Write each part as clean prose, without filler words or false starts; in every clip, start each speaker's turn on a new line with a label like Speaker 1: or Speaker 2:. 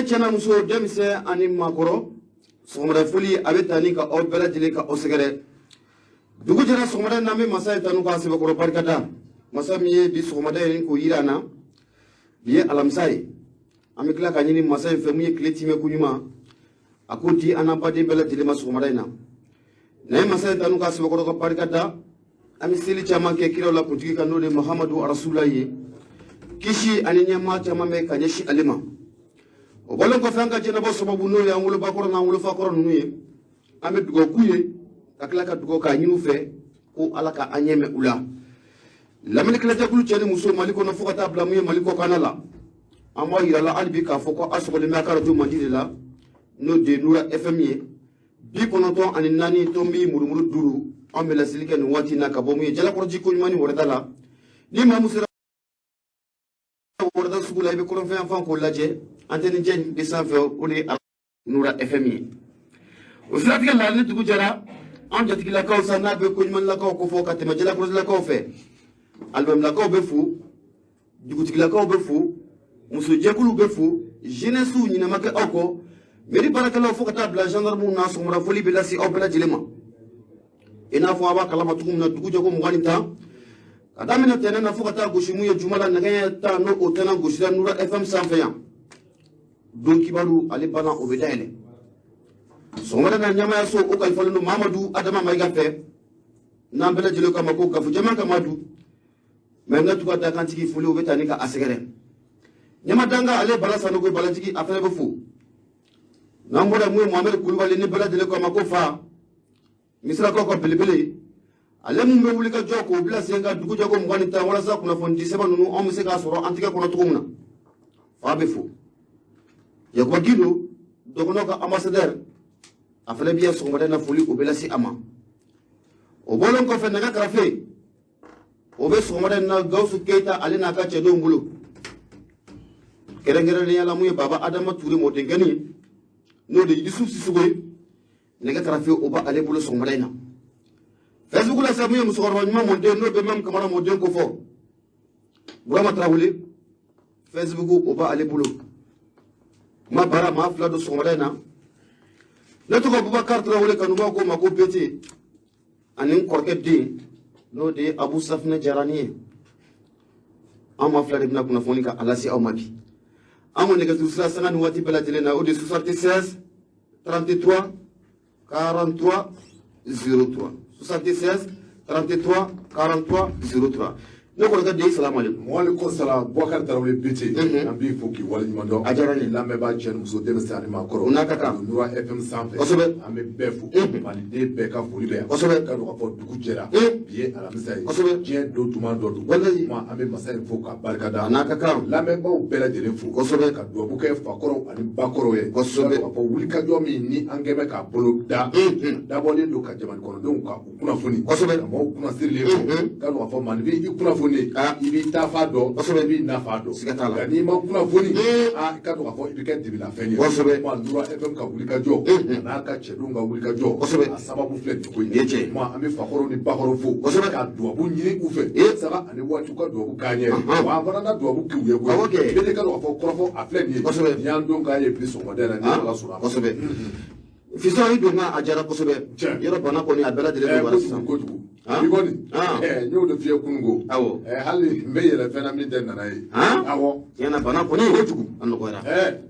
Speaker 1: chana muso demise ani makoro sogomada foli abe tani ka aw bɛɛ lajɛlen ka aw sɛgɛrɛ dugu jɛra sogomada n'an bɛ masa ye tanu ka sɛbɛkɔrɔ barikada masa min ye bi sogomada ye k'o yira an na bi ye alamisa ye an bɛ tila ka ɲini masa in fɛ mun ye tile timɛ ko ɲuman a k'o di an n'an baden bɛɛ lajɛlen ma sogomada in na n'an ye masa ye tanu ka sɛbɛkɔrɔ ka barikada an bɛ seli caman kɛ kiraw la kuntigi kan n'o de Muhamadu Rasulula ye kisi ani ɲɛma caman bɛ ka ɲɛsin ale ma o bɔlen kɔfɛ an ka jɛnɛbɔ sababu n'o ye an wolobakɔrɔ n'an wolofakɔrɔ ninnu ye an bɛ dugawu k'u ye ka tila ka dugawu k'a ɲini u fɛ ko ala ka an ɲɛ mɛn u la lamɛnnikɛlajɛkulu cɛ ni muso Mali kɔnɔ fo ka taa bila mun ye Mali kɔkanna la an b'a yira la hali bi k'a fɔ ko a sɔgɔlen bɛ a ka radio mandi de la n'o de Nura FM ye 94 tɔnbi murumuru 5 an bɛ laseli kɛ nin waati in na ka bɔ mun ye Jalakɔrɔji ko ɲuman ni Wɔrɛda la ni maa min sera Wɔrɛda sugu la i bɛ kɔrɔnfɛn yan fan k'o lajɛ antenne jɛn de sanfɛ o de ye Nura FM ye o siratigɛ la ni dugu jɛra an jatigilakaw sa n'a bɛ ko ɲumanlakaw ko fɔ ka tɛmɛ Jalakɔrɔjilakaw fɛ alimamilakaw bɛ fo dugutigilakaw bɛ fo musojɛkuluw bɛ fo jeunesse ɲinama kɛ aw kɔ mairie baarakɛlaw fo ka taa bila gendarmew na sɔgɔmada foli bɛ lase aw bɛɛ lajɛlen ma i n'a fɔ a b'a kalama cogo min na dugu jɛko 20 tan ka daminɛ tɛnɛ na fo ka taa gosi mun ye juma la nɛgɛ ta n'o o tɛnɛ gosira Nura FM sanfɛ yan don kibaru ale bana o bɛ dayɛlɛ sɔgɔmada na ɲamaya so o kalifalen don Mamadu Adama Mayiga fɛ n'an bɛɛ lajɛlen kama ko gafu jɛman kama du mɛ n ka tugu a dakantigi foli o bɛ taa ni ka a sɛgɛrɛ ɲamadanga ale Bala Sanogo balajigi a fɛnɛ bɛ fo n'an bɔra mun ye Mohamed Kulubali ni bɛɛ lajɛlen kama ko fa misirakaw ka belebele ale mun bɛ wuli ka jɔ k'o bila sen ka dugu jɛko 20 tan walasa kunnafoni di sɛbɛn ninnu anw bɛ se k'a sɔrɔ an tigɛ kɔnɔ cogo min na fa bɛ fo Yakuba Gido dɔgɔnɔ ka ambassadeur a fɛnɛ bɛ yan sɔgɔmada in na foli o bɛ lase a ma o bɔlen kɔfɛ nɛgɛ karafe o bɛ sɔgɔmada in na Gawusu Keyita ale n'a ka cɛdenw bolo kɛrɛnkɛrɛnnenya la mun ye Baba Adama Ture mɔdenkɛni n'o de ye Yusuf Sissogo ye nɛgɛ karafe o bɛ ale bolo sɔgɔmada in na Facebook la sa mun ye musokɔrɔba ɲuman mɔden n'o bɛ Mame Kamara mɔden ko fɔ Burama Tarawele Facebook o bɛ ale bolo ma bara maa fila don sɔgɔmada in na ne tɔgɔ Bubakari Tarawele kanubaw ko ma ko Bete ani n kɔrɔkɛ den n'o de ye Abu Safinɛ Jarani ye an ma fila de bɛna kunnafoni ka a lase aw ma bi an ko nɛgɛjuru sira sanga ni waati bɛɛ lajɛlen na o de 76 33 43 03 76 33 43 03 ne kɔrɔkɛ den salamu aleykum.
Speaker 2: Waaleykum salaam Bubakari Tarawele Bete an b'i fo k'i waleɲuman dɔn.
Speaker 1: A diyara n ye.
Speaker 2: lamɛnbaa cɛ ni muso denmisɛn ani maakɔrɔ.
Speaker 1: O n'a ka kan.
Speaker 2: Nura FM sanfɛ.
Speaker 1: Kosɛbɛ.
Speaker 2: an bɛ bɛɛ fo. maliden bɛɛ ka foli bɛ yan.
Speaker 1: Kosɛbɛ.
Speaker 2: ka dɔn k'a fɔ dugu jɛra.
Speaker 1: bi
Speaker 2: ye alamisa ye.
Speaker 1: Kosɛbɛ.
Speaker 2: diɲɛ don tuma dɔ don.
Speaker 1: walayi.
Speaker 2: kuma an bɛ masa in fo k'a barikada.
Speaker 1: A n'a ka kan.
Speaker 2: lamɛnbaaw bɛɛ lajɛlen fo.
Speaker 1: Kosɛbɛ.
Speaker 2: ka duwawu kɛ fakɔrɔw ani bakɔrɔw ye.
Speaker 1: Kosɛbɛ.
Speaker 2: ka dɔn k'a fɔ wulikajɔ min ni an kɛ bɛ k'a bolo da. dabɔlen don ka jamana kɔnɔdenw ka u kunnafoni.
Speaker 1: Kosɛbɛ.
Speaker 2: ka mɔgɔw kunnasirilen fo. ka dɔn k'a fɔ maa n'i b'i kunnafoni i b'i tafa dɔn.
Speaker 1: Kosɛbɛ.
Speaker 2: i b'i nafa dɔn.
Speaker 1: Siga t'a la.
Speaker 2: nka n'i ma kunnafoni i ka dɔn k'a fɔ i bɛ kɛ dibinafɛn ye.
Speaker 1: Kosɛbɛ.
Speaker 2: kuma Nura FM ka wulikajɔ a n'a ka cɛdenw ka wulikajɔ
Speaker 1: Kosɛbɛ.
Speaker 2: a sababu filɛ nin ko in
Speaker 1: Nin ye tiɲɛ ye.
Speaker 2: kuma an bɛ fakɔrɔw ni bakɔrɔw fo.
Speaker 1: Kosɛbɛ.
Speaker 2: ka duwabu ɲini u fɛ. saga ani waati ka duwabu k'an ye. wa an fana ka duwabu k'u ye
Speaker 1: Awɔ kɛ.
Speaker 2: bɛɛ de ka dɔn k'a fɔ kɔrɔfɔ a filɛ nin ye.
Speaker 1: Kosɛbɛ.
Speaker 2: nin y'an don k'a ye bi sɔgɔmada in na ni Ala sɔnna a ma.
Speaker 1: Kosɛbɛ. Fiston i donna a diyara kosɛbɛ
Speaker 2: Tiɲɛ.
Speaker 1: yɔrɔ bana kɔni a bɛɛ lajɛlen bɛ bara sisan
Speaker 2: kojugu
Speaker 1: Ah?
Speaker 2: i kɔni
Speaker 1: Ah.
Speaker 2: n y'o de f'i ye kununko
Speaker 1: Awɔ.
Speaker 2: hali n bɛ yɛlɛ fɛn na min tɛ nana ye
Speaker 1: Ah?
Speaker 2: awɔ
Speaker 1: tiɲɛna bana kɔni kojugu a nɔgɔyara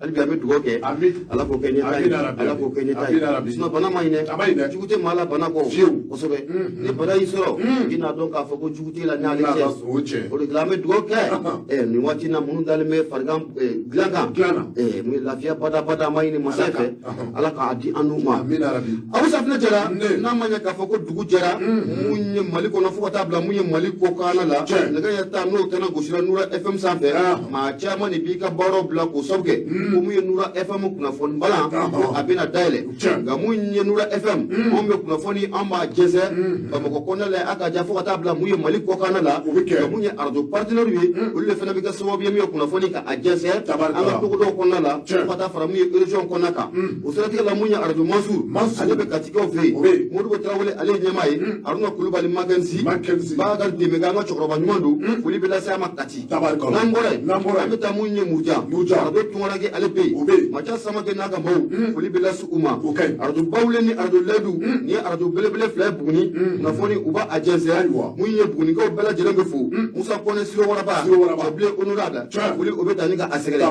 Speaker 1: hali bi an bɛ dugawu kɛ
Speaker 2: Ami.
Speaker 1: ala k'o kɛ ɲɛta ye
Speaker 2: Amina rabi.
Speaker 1: ala k'o kɛ ɲɛta
Speaker 2: Amina
Speaker 1: ye
Speaker 2: rabi.
Speaker 1: sinon bana ma ɲi dɛ
Speaker 2: A ma ɲi dɛ.
Speaker 1: jugu tɛ maa la bana kɔ
Speaker 2: Fiyewu.
Speaker 1: kosɛbɛ ni bana y'i sɔrɔ i n'a dɔn k'a fɔ ko jugu t'e la n'ale
Speaker 2: N'Ala
Speaker 1: cɛ
Speaker 2: sɔn o tiɲɛ.
Speaker 1: o de la an bɛ dugawu kɛ nin waati in na minnu dalen bɛ farigan dilan kan
Speaker 2: Dilan na.
Speaker 1: mun ye lafiya badabada ma ɲini masa fɛ ala k'a di an n'u ma
Speaker 2: Amina rabi.
Speaker 1: Abu Safinɛ Jara
Speaker 2: Ne.
Speaker 1: n'a ma ɲɛ k'a fɔ ko dugu jɛra mun ye Mali kɔnɔ fo ka taa bila mun ye Mali kɔkanna la
Speaker 2: Tiɲɛ.
Speaker 1: nɛgɛ ɲɛ ta n'o tɛna gosira Nura FM sanfɛ maa caman de b'i ka baaraw bila k'o sabu kɛ ko mun ye Nura FM kunnafoni balan ko a bɛna dayɛlɛ
Speaker 2: Tiɲɛ.
Speaker 1: nka mun ye Nura FM anw bɛ kunnafoni an b'a jɛsɛ Bamakɔ kɔnɔna la a ka ja fo ka taa bila mun ye Mali kɔkanna la
Speaker 2: O bɛ kɛ.
Speaker 1: nka mun ye arajo partenaire ye olu de fana bɛ kɛ sababu ye min ye kunnafoni ka a jɛsɛ
Speaker 2: Tabarika.
Speaker 1: an ka togodaw kɔnɔna la
Speaker 2: Tiɲɛ.
Speaker 1: fo ka taa fara mun ye région kɔnɔna kan o siratigɛ la mun ye arajo Mansur
Speaker 2: Mansur.
Speaker 1: ale bɛ Katikaw fɛ yen
Speaker 2: O bɛ yen.
Speaker 1: Modibo Tarawele ale ye ɲɛmaa ye Haruna Kulubali Kulubali Mackenzie Bakar Deme ka an ka cɛkɔrɔba ɲuman don foli bɛ lase a ma Kati n'an bɔra yen an bɛ taa mun ye Muja arajo Tunkarake ale bɛ yen Macha Samake n'a ka maaw foli bɛ lase u ma arajo Bawule ni arajo Lɛdu ni ye arajo belebele fila ye Buguni kunnafoni u b'a jɛnsɛn mun ye Bugunikaw bɛɛ lajɛlen bɛ fo Musa Kɔnɛ Siro Waraba Cɛbilen honorable foli o bɛ taa ni ka a sɛgɛrɛ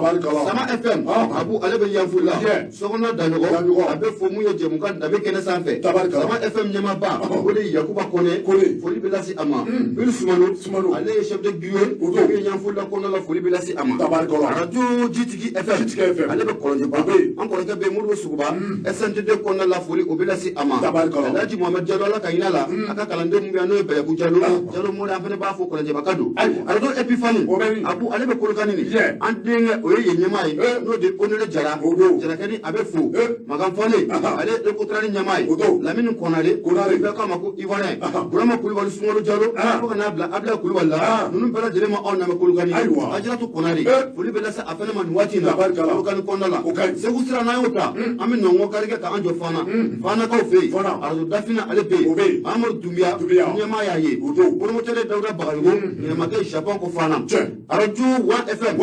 Speaker 1: Sama FM Abu ale bɛ Yanfo la Sɔkɔnɔ Daɲɔgɔn a bɛ fo mun ye jɛmukan danbe kɛnɛ sanfɛ Sama FM ɲɛmaaba o de ye Yakuba Kɔnɛ foli bɛ lase a ma Bill Sumano ale ye chef de bureau o bɛ Yanfo la kɔnɔ la foli bɛ lase a ma radio Jitigi FM ale bɛ Kɔlɔnjɛba an kɔrɔkɛ bɛ Modibo Suguba SNTD kɔnɔ la foli o bɛ lase a ma Alhaji Mohamed Jalo ala ka hinɛ la a ka kalanden min bɛ yan n'o ye Bayaku Jalo Mori an fana b'a fɔ Kɔlɔnjɛba ka don radio Epifani Abu ale bɛ Kolokani nin an denkɛ o ye yen ɲɛmaa ye n'o de Onere Jara Jarakɛni a bɛ fo Magan Fane ale ye Ekotrani ɲɛmaa ye Lamini Konare bɛɛ k'a ma ko Ivoirien Burama Kulubali Sunkalo Jalo fo ka n'a bila Abdulayi Kulubali la ninnu bɛɛ lajɛlen ma aw lamɛn Kolokani Ajiratu Konare foli bɛ lase a fana ma nin waati in na Kolokani kɔnɔna la Segu sira n'an y'o ta an bɛ nɔngɔn karikɛ k'an jɔ Fanakaw fɛ yen arajo Dafina ale bɛ yen Amadu Dunbiya ɲɛmaa y'a ye promoteur Dawuda Bagayogo yɛlɛmakɛ Japon ko Fana arajo 1FM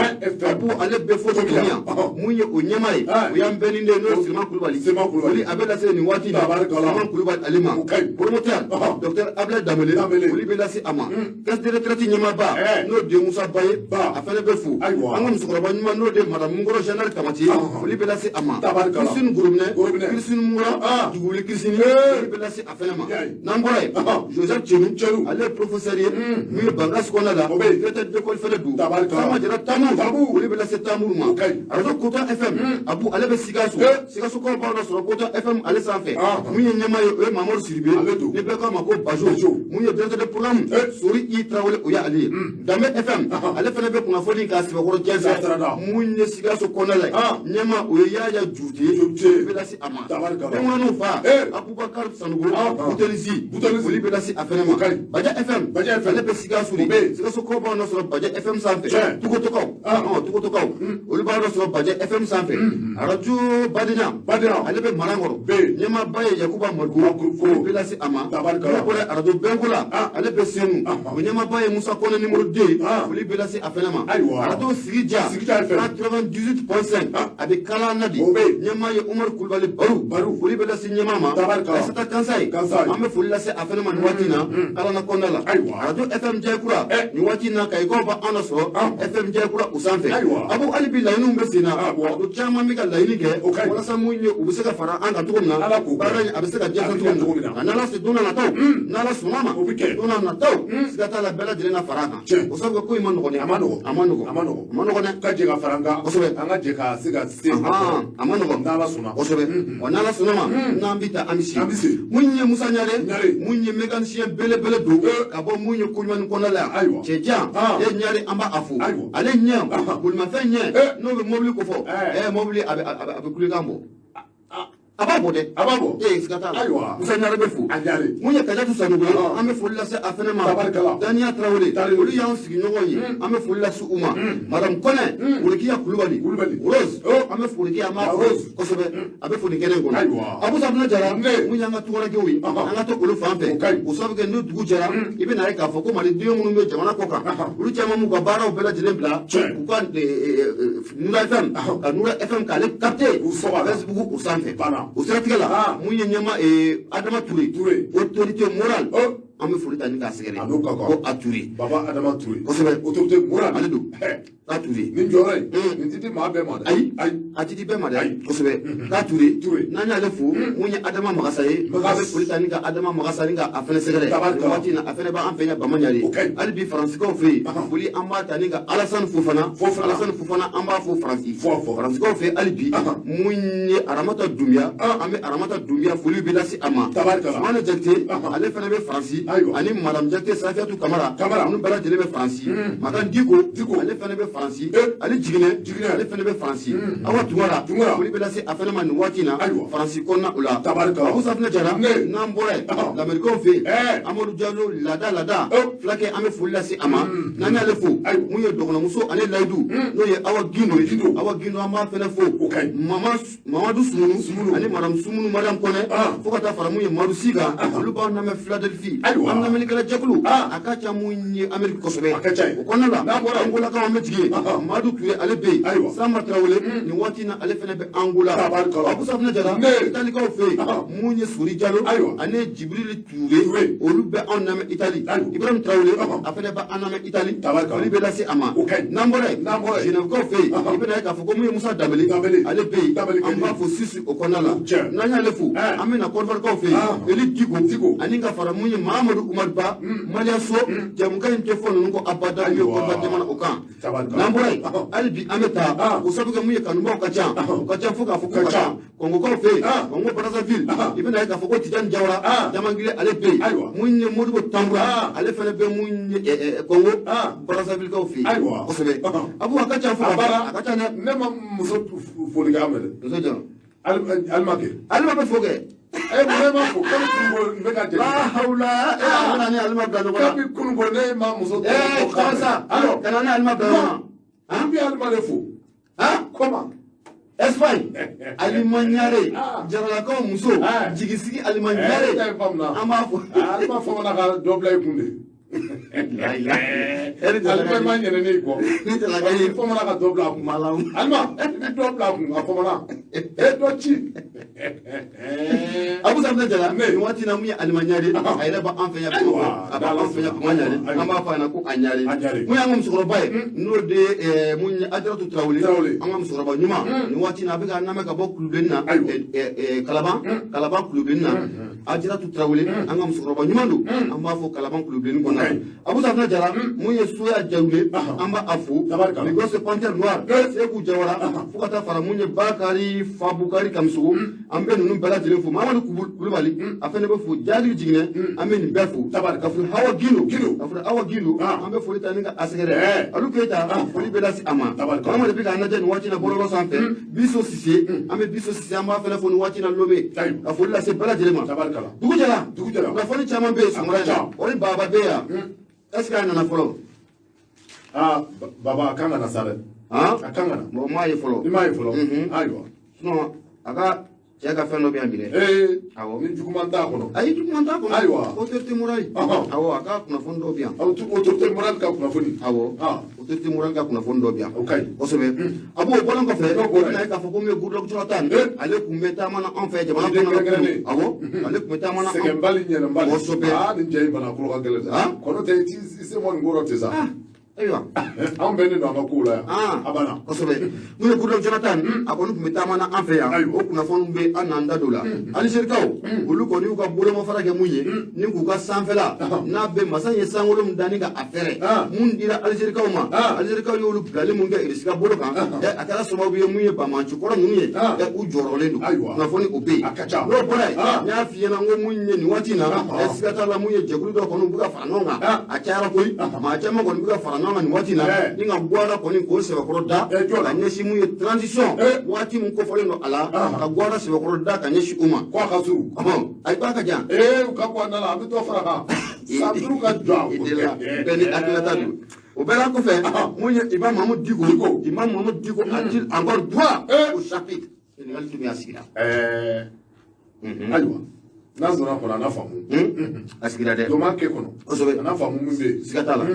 Speaker 1: Abu ale bɛ fo Kenya mun ye o ɲɛmaa ye o y'an bɛnnen de n'o ye Sirima Kulubali foli a bɛ lase nin waati in na Sirima Kulubali ale ma promoteur Dr Ablaye Damele foli bɛ lase a ma caisse de retraite ɲɛmaaba n'o de ye Musa Baye a fana bɛ fo an ka musokɔrɔba ɲuman n'o de ye Madame Mungoro Jeanne Kamati foli bɛ lase a ma Christine Gorobinɛ Christine Mungora Duguli Christine foli bɛ lase a fana ma n'an bɔra yen Joseph Tchenu ale ye professeur ye min ye Bangas kɔnɔna la directeur d'école fana don Sama Jara Tamuru foli bɛ lase Tamuru ma arajo Kota FM Abu ale bɛ Sikaso kɔrɔ b'aw la sɔrɔ Kota FM ale sanfɛ mun ye ɲɛmaa ye o ye Mamadu Sidibe ni bɛɛ k'a ma ko Bajo mun ye directeur de programme Sori I Tarawele o y'ale ye Danbe FM ale fana bɛ kunnafoni k'a sɛbɛkɔrɔ jɛnsɛn mun ye Sikaso kɔnɔna la ɲɛmaa o ye Yaya Jute bɛ lase a ma Bɛnkɔnɔniw fa Abubakar Sanogo Butelizi foli bɛ lase a fana ma Baja FM ale bɛ Sikaso de Sikaso kɔrɔ b'aw la sɔrɔ Baja FM sanfɛ Tugotokaw olu b'aw la sɔrɔ Baja FM sanfɛ arajo Badina ale bɛ Marankɔrɔ ɲɛmaaba ye Yakuba Madu foli bɛ lase a ma arajo Bɛnkola ale bɛ Senu o ɲɛmaaba ye Musa Kɔnɛ numéro 2 foli bɛ lase a fana ma arajo Sigija 98.5 a bɛ Kala Nadi ɲɛmaa ye Umaru Kulubali Baru foli bɛ lase ɲɛmaa ma Aissata Kansaye an bɛ foli lase a fana ma nin waati in na Kalana kɔnɔna la arajo FM Jayikura nin waati in na Kayikaw b'an la sɔrɔ FM Jayikura o sanfɛ Abu hali bi laɲiniw bɛ sen na arajo caman bɛ ka laɲini kɛ walasa mun ye u bɛ se ka fara an kan cogo min na baara in a bɛ se ka diɲɛ cogo min na n'Ala don na nataw n'Ala sɔnna ma don na nataw siga t'a la bɛɛ lajɛlen na fara a kan o sababu ko in ma nɔgɔn dɛ a ma nɔgɔn dɛ ka jɛ ka fara an kan kosɛbɛ an ka jɛ ka se ka se a ma nɔgɔn n'Ala sɔnna kosɛbɛ wa n'Ala sɔnna ma n'an bɛ taa an bɛ se mun ye Musa Ɲare mun ye mécanicien belebele don ka bɔ mun ye Koɲumani kɔnɔna la cɛjan e Ɲare an b'a fo ale ɲɛ bolimafɛn ɲɛ n'o bɛ mobili ko fɔ mobili a bɛ kulekan bɔ a b'a bɔ dɛ siga t'a la Musa Ɲare bɛ fo mun ye Kajatu Sanogo an bɛ foli lase a fana ma Daniya Tarawele olu y'an sigiɲɔgɔn ye an bɛ foli lase u ma Madame Kɔnɛ Worokiya Kulubali Rose an bɛ foli kɛ an b'a Rose kosɛbɛ a bɛ foli kɛnɛ in kɔnɔ Abu Sabuna Jara mun y'an ka tukɔnɔkɛw ye an ka to olu fan fɛ o sababu kɛ n'o dugu jɛra i bɛ na ye k'a fɔ ko maliden minnu bɛ jamana kɔ kan olu caman m'u ka baaraw bɛɛ lajɛlen bila u ka Nura FM ka Nura FM k'ale capter Facebook o sanfɛ o siratigɛ la mun ye ɲɛmaa Adama Ture autorité morale an bɛ foli ta ni k'a sɛgɛrɛ ko a Ture Baba Adama Ture kosɛbɛ autorité morale ale don k'a Ture nin jɔyɔrɔ in nin tɛ di maa bɛɛ ma dɛ ayi a tɛ di bɛɛ ma dɛ kosɛbɛ k'a Ture n'an y'ale fo mun ye Adama Magasa ye an bɛ foli ta ni ka Adama Magasa ni ka a fɛnɛ sɛgɛrɛ nin waati in na a fɛnɛ b'an fɛ yan Bamaɲare hali bi Faransikaw fɛ yen foli an b'a ta ni ka Alassane Fofana an b'a fo Faransi Faransikaw fɛ hali bi mun ye Aramata Dunbiya an bɛ Aramata Dunbiya foli bɛ lase a ma Sumane Jakite ale fɛnɛ bɛ Faransi ani Madame Jakite Safiatou Kamara minnu bɛɛ lajɛlen bɛ Faransi Makan Diko ale fɛnɛ bɛ faransi ale jiginɛ ale fɛnɛ bɛ faransi awa tungara foli bɛ lase a fɛnɛ ma nin waati na faransi kɔnɔna o la abu safinɛ jara n'an bɔra yen lamɛrikaw fɛ yen amadu jalo lada fulakɛ an bɛ foli lase a ma n'an y'ale fo mun ye dɔgɔnɔmuso ale layidu n'o ye awa gindo ye awa gindo an b'a fɛnɛ fo mamadu sumunu ani madamu sumunu mariam kɔnɛ fo ka taa fara mun ye madu siga olu b'an lamɛn philadelphie an lamɛnnikɛla jɛkulu a ka ca mun ye ameriki kosɛbɛ o kɔnɔna la angolakaw an bɛ jigi madu ture ale bɛ yen sanba tarawele nin waati na ale fɛnɛ bɛ angola abu safinɛ jara italikaw fɛ yen mun ye sori jalo ani jibrili ture olu bɛ anw lamɛn itali ibrahim tarawele a fɛnɛ bɛ an lamɛn itali foli bɛ lase a ma n'an bɔra yen zenɛbukaw fɛ yen i bɛna ye k'a fɔ ko mun ye musa dabele ale bɛ yen an b'a fɔ sisi o kɔnɔna la n'an y'ale fo an bɛna kɔrɔfɔrikaw fɛ yen eli diko ani ka fara mun ye mahamadu umaru ba maliyaso jamukan in tɛ fɔ ninnu ko abada ye kɔrɔba jamana o kan n'an bɔra yen hali bi an bɛ taa o sabu kɛ mun ye kanubaw ka ca o ka ca fo k'a fɔ ko ka ca kɔngokaw fɛ yen kɔngo brazzaville i bɛna ye k'a fɔ ko tijani jawara jamangile ale bɛ yen mun ye modibo tambura ale fana bɛ mun ye kɔngo brazzavillekaw fɛ yen kosɛbɛ abu a ka ca fo a ka ca dɛ
Speaker 2: ne ma muso foli k'a mɛn dɛ
Speaker 1: muso jara
Speaker 2: alima
Speaker 1: bɛ fo kɛ
Speaker 2: ne ma fo k'ale kununko n bɛ ka jɛ
Speaker 1: hawla kana ni alima bila ɲɔgɔn na
Speaker 2: kabi kununko ne ma muso
Speaker 1: kɔsa kana ni alima bila ɲɔgɔn na
Speaker 2: an bɛ alima de fo comment
Speaker 1: Espagne alima ɲare jaralakaw muso jigisigi alima ɲare an b'a fɔ
Speaker 2: alima fɔmana ka dɔ bila i kun de alima ma ɲɛnɛ ne kɔ ni fɔmana ka dɔ bila a kun alima i bɛ dɔ bila a kun a fɔmana dɔ ci
Speaker 1: abu safinɛ jara nin waati na mun ye alima ɲare a yɛrɛ b'an fɛ yan a b'an fɛ yan kuma ɲare an b'a fɔ a ɲɛna ko a ɲare mun y'an ka musokɔrɔba ye n'o de ye mun ye ajaratu tarawele an ka musokɔrɔba ɲuman nin waati na a bɛ ka lamɛn ka bɔ kulubeni na kalaban kulubeni na ajaratu tarawele an ka musokɔrɔba ɲuman don an b'a fɔ kalaban kulubeni kɔnɔ abu safinɛ jara mun ye soya jawule an b'a fo Lagos panthère noire seku jawara fo ka taa fara mun ye bakari fabukari kamisogo an bɛ ninnu bɛɛ lajɛlen fo mamadu kulubali a fɛnɛ bɛ fo jagiri jiginɛ an bɛ nin bɛɛ fo ka fɔ hawa gindo ka fɔ awa gindo an bɛ foli ta ni ka asɛgɛrɛ alu keyita foli bɛ lase a ma kɔnɔma de bɛ k'an lajɛ nin waati na bɔlɔlɔ sanfɛ biso sise an bɛ biso sise an b'a fɛnɛ fɔ nin waati na lobe ka foli lase bɛɛ lajɛlen ma dugu jɛra kunnafoni caman bɛ yen sɔgɔmada in na o ni baba bɛ yan est ce que a nana fɔlɔ
Speaker 2: baba a kan ka na sa dɛ
Speaker 1: a
Speaker 2: kan ka na
Speaker 1: bon m'a ye fɔlɔ
Speaker 2: i m'a ye fɔlɔ ayiwa
Speaker 1: sinon a ka cɛ ka fɛn dɔ bɛ yan bi dɛ awɔ
Speaker 2: ni juguman t'a kɔnɔ
Speaker 1: ayi juguman t'a kɔnɔ
Speaker 2: ayiwa
Speaker 1: autorité morale awɔ a ka kunnafoni dɔ bɛ yan
Speaker 2: autorité morale ka kunnafoni
Speaker 1: awɔ autorité morale ka kunnafoni dɔ bɛ yan
Speaker 2: o ka ɲi
Speaker 1: kosɛbɛ a b'o bɔlen kɔfɛ o bɛna ye k'a fɔ ko min ye gudɔrɔn Jonathan ale tun bɛ taama na an fɛ jamana kɔnɔ awɔ ale tun bɛ taama na
Speaker 2: sɛgɛnbali ɲɛnɛbali
Speaker 1: kosɛbɛ
Speaker 2: nin cɛ in bana kolo ka gɛlɛn dɛ kɔnɔ tɛ i se mɔ nin ko rɔ ten sa
Speaker 1: ayiwa
Speaker 2: anw bɛ ne don an ka kow la yan a banna
Speaker 1: kosɛbɛ n'o ye gudɔrɔn Jonathan a kɔni tun bɛ taama na an fɛ yan o kunnafoni bɛ an n'an da don la Alizerikaw olu kɔni y'u ka bolomafara kɛ mun ye ni k'u ka sanfɛla n'a bɛ masa ye sankolo min da ni ka a fɛrɛ mun dira Alizerikaw ma Alizerikaw y'olu bilali mun kɛ Irisi ka bolo kan a kɛra sababu ye mun ye bamaci kɔrɔ ninnu ye u jɔrɔlen don kunnafoni o bɛ yen n'o bɔra yen n y'a f'i ɲɛna n ko mun ye nin waati in na siga t'a la mun ye jɛkulu dɔ kɔni u bɛ ka fara ɲɔgɔn kan a cayara koyi maa caman kɔni bɛ ka fara ɲɔgɔn kan nin waati in na ni ka Guada kɔni k'o sɛbɛkɔrɔ da ka ɲɛsin mun ye transition waati mun kofɔlen don a la ka Guada sɛbɛkɔrɔ da ka ɲɛsin u ma
Speaker 2: k'a ka surun
Speaker 1: ayi k'a ka jan
Speaker 2: u ka bɔ a nana a bɛ dɔ fara kan sabulu ka jɔ
Speaker 1: bɛɛ ni hakilinata don o bɛɛ la kɔfɛ mun ye Imam Mahamadu Diko a-t-il encore droit au chapitre ɲininkali tun y'a sigira
Speaker 2: ayiwa n'a donna kɔnɔ a n'a faamu
Speaker 1: a sigira dɛ
Speaker 2: dɔ m'a kɛ kɔnɔ
Speaker 1: kosɛbɛ
Speaker 2: a n'a faamu min bɛ yen
Speaker 1: siga t'a la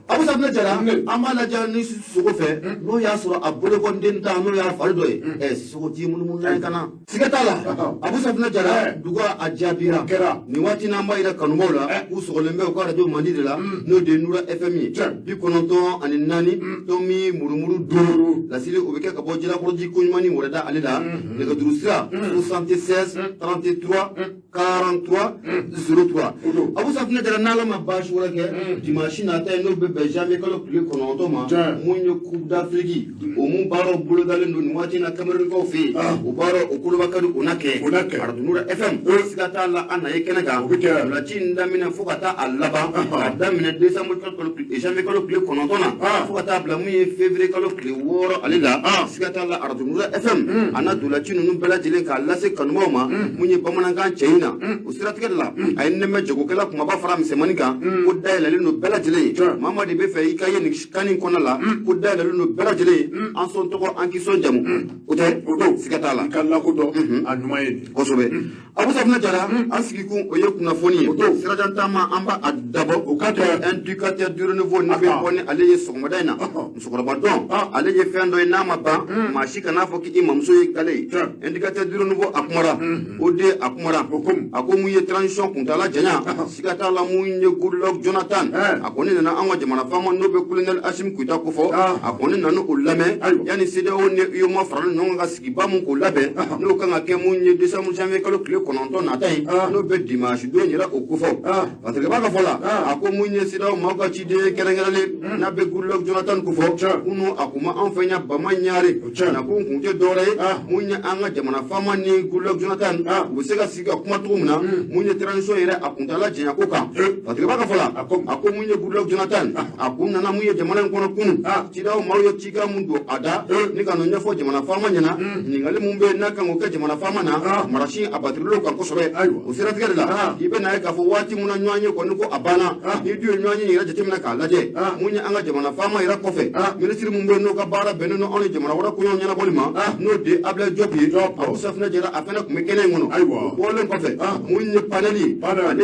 Speaker 1: abu safinɛ jara an b'a lajɛ ni sogo fɛ n'o y'a sɔrɔ a bolokɔnden ta n'o y'a fari dɔ ye sogo t'i munumunu n'a ye ka na siga t'a la abu safinɛ jara duga a jaabira nin waati n'an b'a yira kanubaw la u sɔgɔlen bɛ u ka radio mandi de la n'o de ye Nura FM ye 94 tomi murumuru 5 lasili o bɛ kɛ ka bɔ Jalakɔrɔji Koɲumani Wɛrɛda ale la nɛgɛjuru sira 76 33 43 03 abu safina jara nala ma bashi wala ke dimanche na tay no be jamais kala plus kononto ma munyo coupe d'Afrique o mun baro bulo dalen do wati na Cameroun ko fi o baro o kulu bakadu unake ardunura FM sigata la ana yekena ga la tinda mina fukata allaba adamina décembre kala jamais kala plus kononto na fukata bla mu février kala plus woro alila sigata la ardunura FM ana dula tinunu bela jile ka la se kanuma ma munye bamananga China o siratikala ay nemme jogo kala kuma ba fara misemanika ko dayla no bela jile mama de be fe ikaye ni kanin konala ko dayla no bela jile an son to an ki son jamu o te sigata la
Speaker 2: kala ko do anumaye
Speaker 1: ko sobe abu sabna jara asiki kun o yekuna foni sirajanta ma amba adabo o kata indicateur du renouveau ni be bonni aleye sogmodaina musokora badon aleye fendo ina maba mashika na foki imam so kale indicateur du renouveau akumara ode akumara akomu ye transition kuntala janya sigata la munye Goodluck Jonathan akoni na anwa jamana fama no be colonel Ashim Kuita kofo akoni na no ulame yani CEDEAO ne yo ma fara no nga sigiba mun ko labe no kanga ke munye décembre janvier kalo kle kononto na tay no be dimanche do nyira okufo patrick baka fola akomunye CEDEAO ma ko ci de kerengerale na be Goodluck Jonathan kofo uno akuma anfanya bama nyare na ko kunje dore munye anga jamana fama ni Goodluck Jonathan usega siga kuma tumuna munye transition ira akuntala jenya koka patrick baka fola akomunye Goodluck Jonathan akunna na munye jamana kono kunu CEDEAO mayo chiga mundo ada ni kanu nyafo jamana fama nyana ni ngale mumbe na kango ke jamana fama na marashi abatrilo kan ko sobe usira tigala ibe na ka fo wati muna nywanye ko niko abana ni dio nywanye ni raje timna ka laje munya anga jamana fama ira kofe ministre mumbe no ka bara benno on jamana wara ko nyana bolima no de abla jobi abu safna jara afana ko mekene ngono bolen kofe munya paneli ade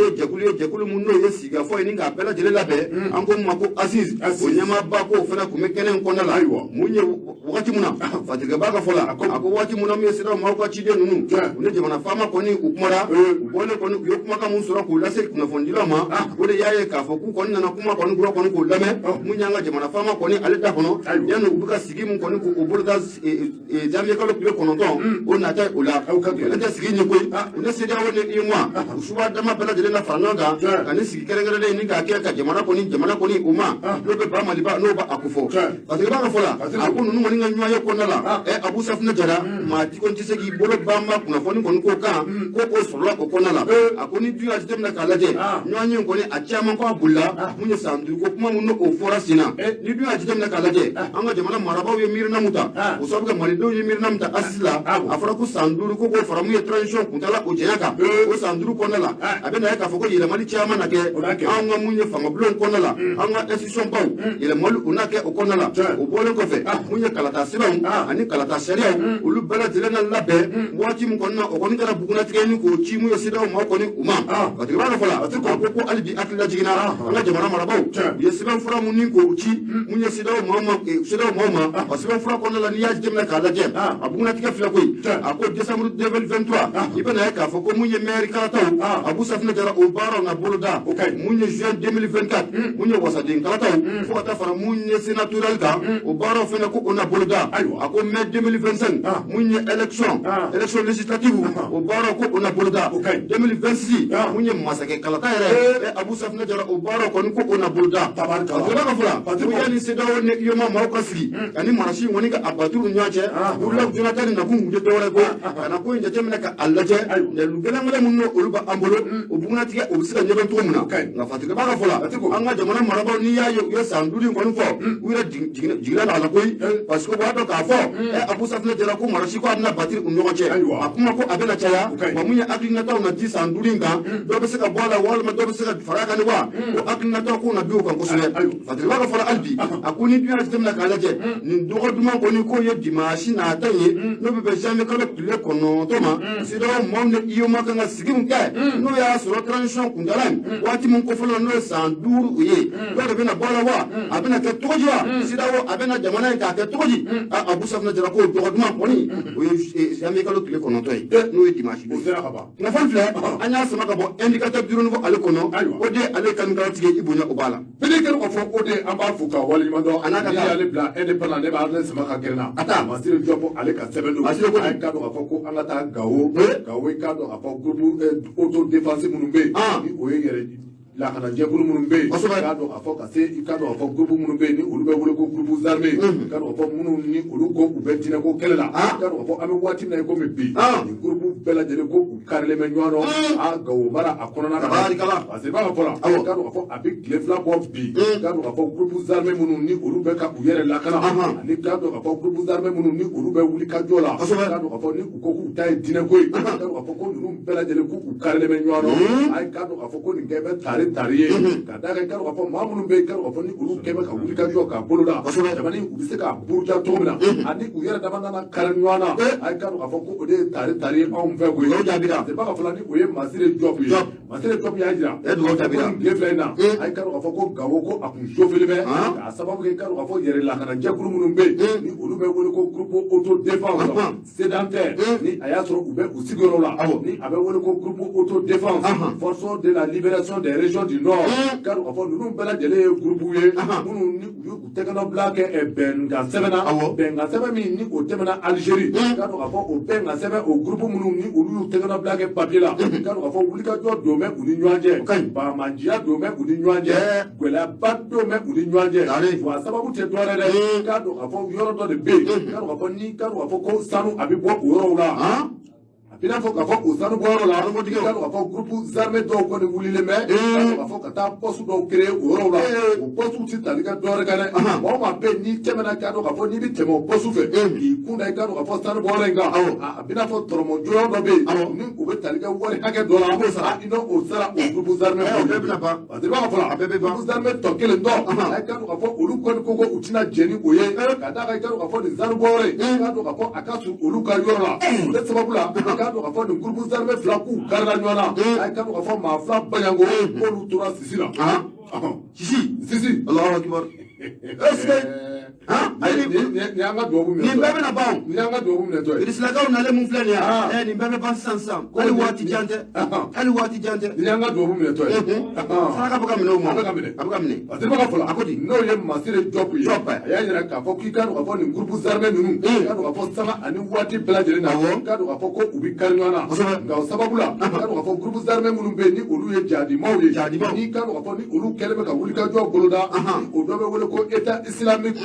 Speaker 1: jekulu munno yesiga fo ni nga bela jele labe ango mako aziz onyama ba ko fana ko mekene ngona la munya wakati muna fatiga baka fola ako wati muna mi sira ma ko ci de nunu ne jamana fama ko ni ukumara bole ko ni yokuma ka mun sura ko lase kuna fondila ma bole yaye ka fo ku ko ni na kuma ko ni gura ko ni ko lame munya nga jamana fama ko ni aleta kono yanu ubuka sigi mun ko ni ko bolga jamie ko le kono don on na ta ula ka ta sigi ni ko ne sida woni ni moi usuba dama bela de na fananga kan sigi kerengere ni ka ke ka jamana ko ni uma do be ba maliba no ba akufo fatiga baka fola ako nunu mani nga nywa ko nala abu safna jara ma ti kon ti segi bolo bamba kuna foni kon ko ka ko solo ko nala akoni tu ya jitem na kalaje nywa nyi ko ni achama ko abulla munye sandu ko kuma munno o fora sina ni du ya jitem na kalaje anga jamana maraba we mirna muta o sabga marido ye mirna muta asla afra ko sandu ko fara mu transition kuntala o jenaka o sandu ko nala abena ka foko yele mali chama na ke anga munye fanga blon ko nala anga decision baw yele malu unake o ko nala o bole ko fe munye kalata sibaw ani kalata sharia ulu bala dilana labe wati mun konna o koni gara buguna tigeni ko ci mu yesidaw ma ko ni uma wati bala fala ko albi akla jigina anga jamana marabaw yesibaw fura mun ni ko ci mun yesidaw ma sidaw ma wasibaw fura konna la ni yaji temna kala je abuguna tiga fila koy ako décembre 2023 ibana ka fo ko munye maire kalata abu safna jara o baro na boloda munye juin 2024 munye wasade kalata fo ta fara munye sénatorial ga o baro fena ko ona boloda ako mai 2025 munye élection législative o baro ko ona boloda 2026 munye masake kalata ere abu safna jara o baro ko ko ona boloda tabaraka Allah fula patruya ni CEDEAO ne yoma mawkasi ani marashi woni ka abaturu nyache Goodluck Jonathan na kungu je dore ko kana ko inje temna ka allaje ne lugela ngale munno oluba ambolo o buguna tige o sika nyeben to muna na fatiga baka fula anga jamana maraba ni yayo yo sanduri ko fo wira jigila na la koy parce que wato ka fo abu safna jara ko marashi ko amna batir ko nyoche akuma ko abena chaya wa munya aklina taw na disa nduringa do be sika bola wal ma do be sika faraka ni wa o aklina taw ko na biu kan ko sule fatiga baka fula albi akuni biya temna ka laje ni dogo duma ko ni ko ye dimashi na tanye no be jamais kala pile ko no to ma sido mon ne iyo ma kan sigim ka no ya suro transition kundalan wati mun ko fula no sanduru uye do be na bola wa abena ke tojiwa sidawo abena jamana ka ke toji abu safna jara ko dogo duma ko ni o janvier kalo tile kɔnɔntɔn ye n'o ye dimanche
Speaker 2: o sera ka ban
Speaker 1: nafa filɛ an y'a sama ka bɔ indicateur duuru fɔ ale kɔnɔ o de ale kanukala tigɛ i bonya o b'a la
Speaker 2: fini kɛra ka fɔ o de an b'a fo ka waleɲuman dɔn a n'a ka taa ale bila indépendant ne b'a ale sama ka gɛrɛ na a taa Masire Diop ale ka sɛbɛn don a ye ka dɔn ka fɔ ko an ka taa Gawo Gawo i ka dɔn ka fɔ groupe autodéfense minnu bɛ yen ni o ye yɛrɛ lakana jɛkulu minnu bɛ yen i k'a dɔn ka fɔ ka se i k'a dɔn ka fɔ groupe minnu bɛ yen ni olu bɛ wele ko groupe armé i k'a dɔn ka fɔ minnu ni olu ko u bɛ diinɛko kɛlɛ la i k'a dɔn ka fɔ an bɛ waati min na i komi bi nin groupe bɛɛ lajɛlen ko u karilen bɛ ɲɔgɔn dɔn Gawo mara a kɔnɔna na parce que i b'a ka fɔ la i k'a dɔn ka fɔ a bɛ tile fila bɔ bi i k'a dɔn ka fɔ groupe armé minnu ni olu bɛ ka u yɛrɛ lakana ani k'a dɔn ka fɔ groupe armé minnu ni olu bɛ wuli ka jɔ la i k'a dɔn ka fɔ ni u ko k'u ta ye diinɛko ye i k'a dɔn ka fɔ ko ninnu bɛɛ lajɛlen ko u karilen bɛ ɲɔgɔn dɔn a k'a dɔn ka fɔ ko nin kɛ bɛ tari ye ka da kan i k'a dɔn ka fɔ maa minnu bɛ yen i k'a dɔn ka fɔ ni olu kɛ bɛ ka wuli ka jɔ k'a bolo da jamana u bɛ se k'a buruja cogo min na ani u yɛrɛ dama nana kari ɲɔgɔn na a k'a dɔn ka fɔ ko o de ye tari ye anw fɛ koyi o jaabira c'est pas ka fɔ ni o ye Masire Diop ye Masire Diop y'a jira tile fila in na a k'a dɔn ka fɔ ko Gawo ko a kun chauffé bɛ k'a sababu kɛ i k'a dɔn ka fɔ yɛrɛ lakana jɛkulu minnu bɛ yen ni olu bɛ wele ko groupe autodéfense sédentaire ni a y'a sɔrɔ u bɛ u sigiyɔrɔ la ni a bɛ wele ko groupe autodéfense force de la libération des régions du nord k'a dɔn ka fɔ ninnu bɛɛ lajɛlen ye groupe ye minnu ni u y'u tɛgɛnɔbila kɛ bɛnkan sɛbɛn na bɛnkan sɛbɛn min ni o tɛmɛna Algérie k'a dɔn ka fɔ o bɛnkan sɛbɛn o groupe minnu ni olu y'u tɛgɛnɔbila kɛ papier la k'a dɔn ka fɔ wulikajɔ don bɛ u ni ɲɔgɔn cɛ bamajiya don bɛ u ni ɲɔgɔn cɛ gɛlɛyaba don bɛ u ni ɲɔgɔn cɛ wa sababu tɛ dɔwɛrɛ dɛ k'a dɔn ka fɔ yɔrɔ dɔ de bɛ yen k'a dɔn ka fɔ ni k'a dɔn ka fɔ ko sanu a bɛ bɔ o yɔrɔw la i n'a fɔ k'a fɔ o sanubɔyɔrɔ la k'a dɔn ka fɔ groupe armé dɔw kɔni wulilen bɛ k'a dɔn ka fɔ ka taa poste dɔw créer o yɔrɔw la o poste tɛ tali kɛ dɔwɛrɛ kan dɛ maa o maa bɛ yen n'i tɛmɛna k'a dɔn ka fɔ n'i bɛ tɛmɛ o poste fɛ k'i kun da i k'a dɔn ka fɔ sanubɔyɔrɔ in kan a bɛ n'a fɔ tɔrɔmɔjɔyɔrɔ dɔ bɛ yen ni o bɛ tali kɛ wari hakɛ dɔ la i n'o o sara o groupe armé ma parce que i b'a fɔ la groupe armé tɔ kelen dɔ a k'a dɔn ka fɔ olu kɔni ko u tɛna jɛ ni o ye ka d'a kan i k'a dɔn ka fɔ nin sanubɔyɔrɔ in k'a dɔn ka fɔ a ka surun olu ka yɔrɔ la o de sababu la k'a dɔn ka fɔ nin groupe armé fila k'u karila ɲɔgɔn na a ye k'a dɔn ka fɔ maa fila baɲango k'olu tora sisi la sisi
Speaker 1: Allahu Akbar est-ce que
Speaker 2: ni y'an ka duwawu minɛ
Speaker 1: nin bɛɛ bɛna ban
Speaker 2: ni y'an ka duwawu minɛ tɔ yeIrisilakaw
Speaker 1: nalen mun filɛ nin ye nin bɛɛ bɛ ban sisan hali waati jan tɛ hali waati jan tɛ
Speaker 2: ni y'an ka duwawu minɛ tɔ ye
Speaker 1: saraka bɛ ka minɛ o ma
Speaker 2: a bɛ ka minɛ
Speaker 1: a bɛ ka minɛ
Speaker 2: parce que i b'a ka fɔ la a ko di n'o ye Masire Diop ye a y'a jira k'a fɔ k'i ka dɔn ka fɔ nin groupe armé ninnu k'a dɔn ka fɔ sanga ani waati bɛɛ lajɛlen na k'a dɔn ka fɔ ko u bɛ kari ɲɔgɔn na nka o sababu la k'a dɔn ka fɔ groupe armé minnu bɛ yen ni olu ye jadimaw ye n'i k'a dɔn ka fɔ ni olu kɛlen bɛ ka wulikajɔ boloda o dɔ bɛ wele ko état islamique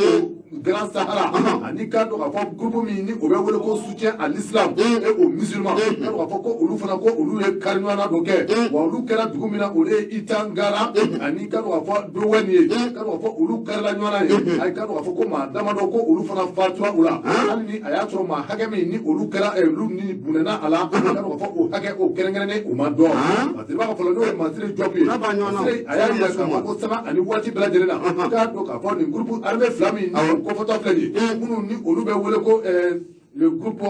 Speaker 2: Grand Sahara ani k'a dɔn ka fɔ groupe min ni o bɛ wele ko soutien à l'islam et aux musulmans k'a dɔn ka fɔ ko olu fana ko olu ye kari ɲɔgɔn na dɔ kɛ wa olu kɛra dugu min na olu ye Itangara ani k'a dɔn ka fɔ Dowɛni ye k'a dɔn ka fɔ olu karila ɲɔgɔn na ye a k'a dɔn ka fɔ ko maa damadɔ ko olu fana fatura u la hali ni a y'a sɔrɔ maa hakɛ min ni olu kɛra olu ni bunɛna a la k'a dɔn ka fɔ o hakɛ o kɛrɛnkɛrɛnnen o ma dɔn parce que i b'a ka fɔ n'o ye Masire Diop ye a y'a yira k'a fɔ ko sanga ani waati bɛɛ lajɛlen na k'a dɔn k'a fɔ nin groupe armé fila min ni kɔfɛtɔ filɛ nin ye minnu ni olu bɛ wele ko le groupe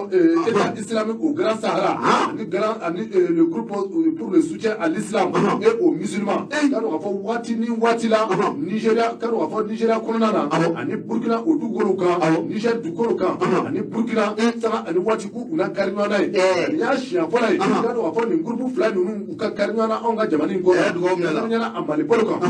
Speaker 2: État islamique au Grand Sahara, le groupe pour le soutien à l'islam et aux musulmans. Quand on va faire Wati ni Watila, Nigeria, quand on va faire Nigeria Konana, ani Burkina au Dougorokan, Niger Dougorokan, ani Burkina, ça va ani Watiku, on a Karimana. Il y a un chien, voilà, quand on va faire un groupe flan, ou Karimana, on a Jamani Gora, on a un Malipolokan.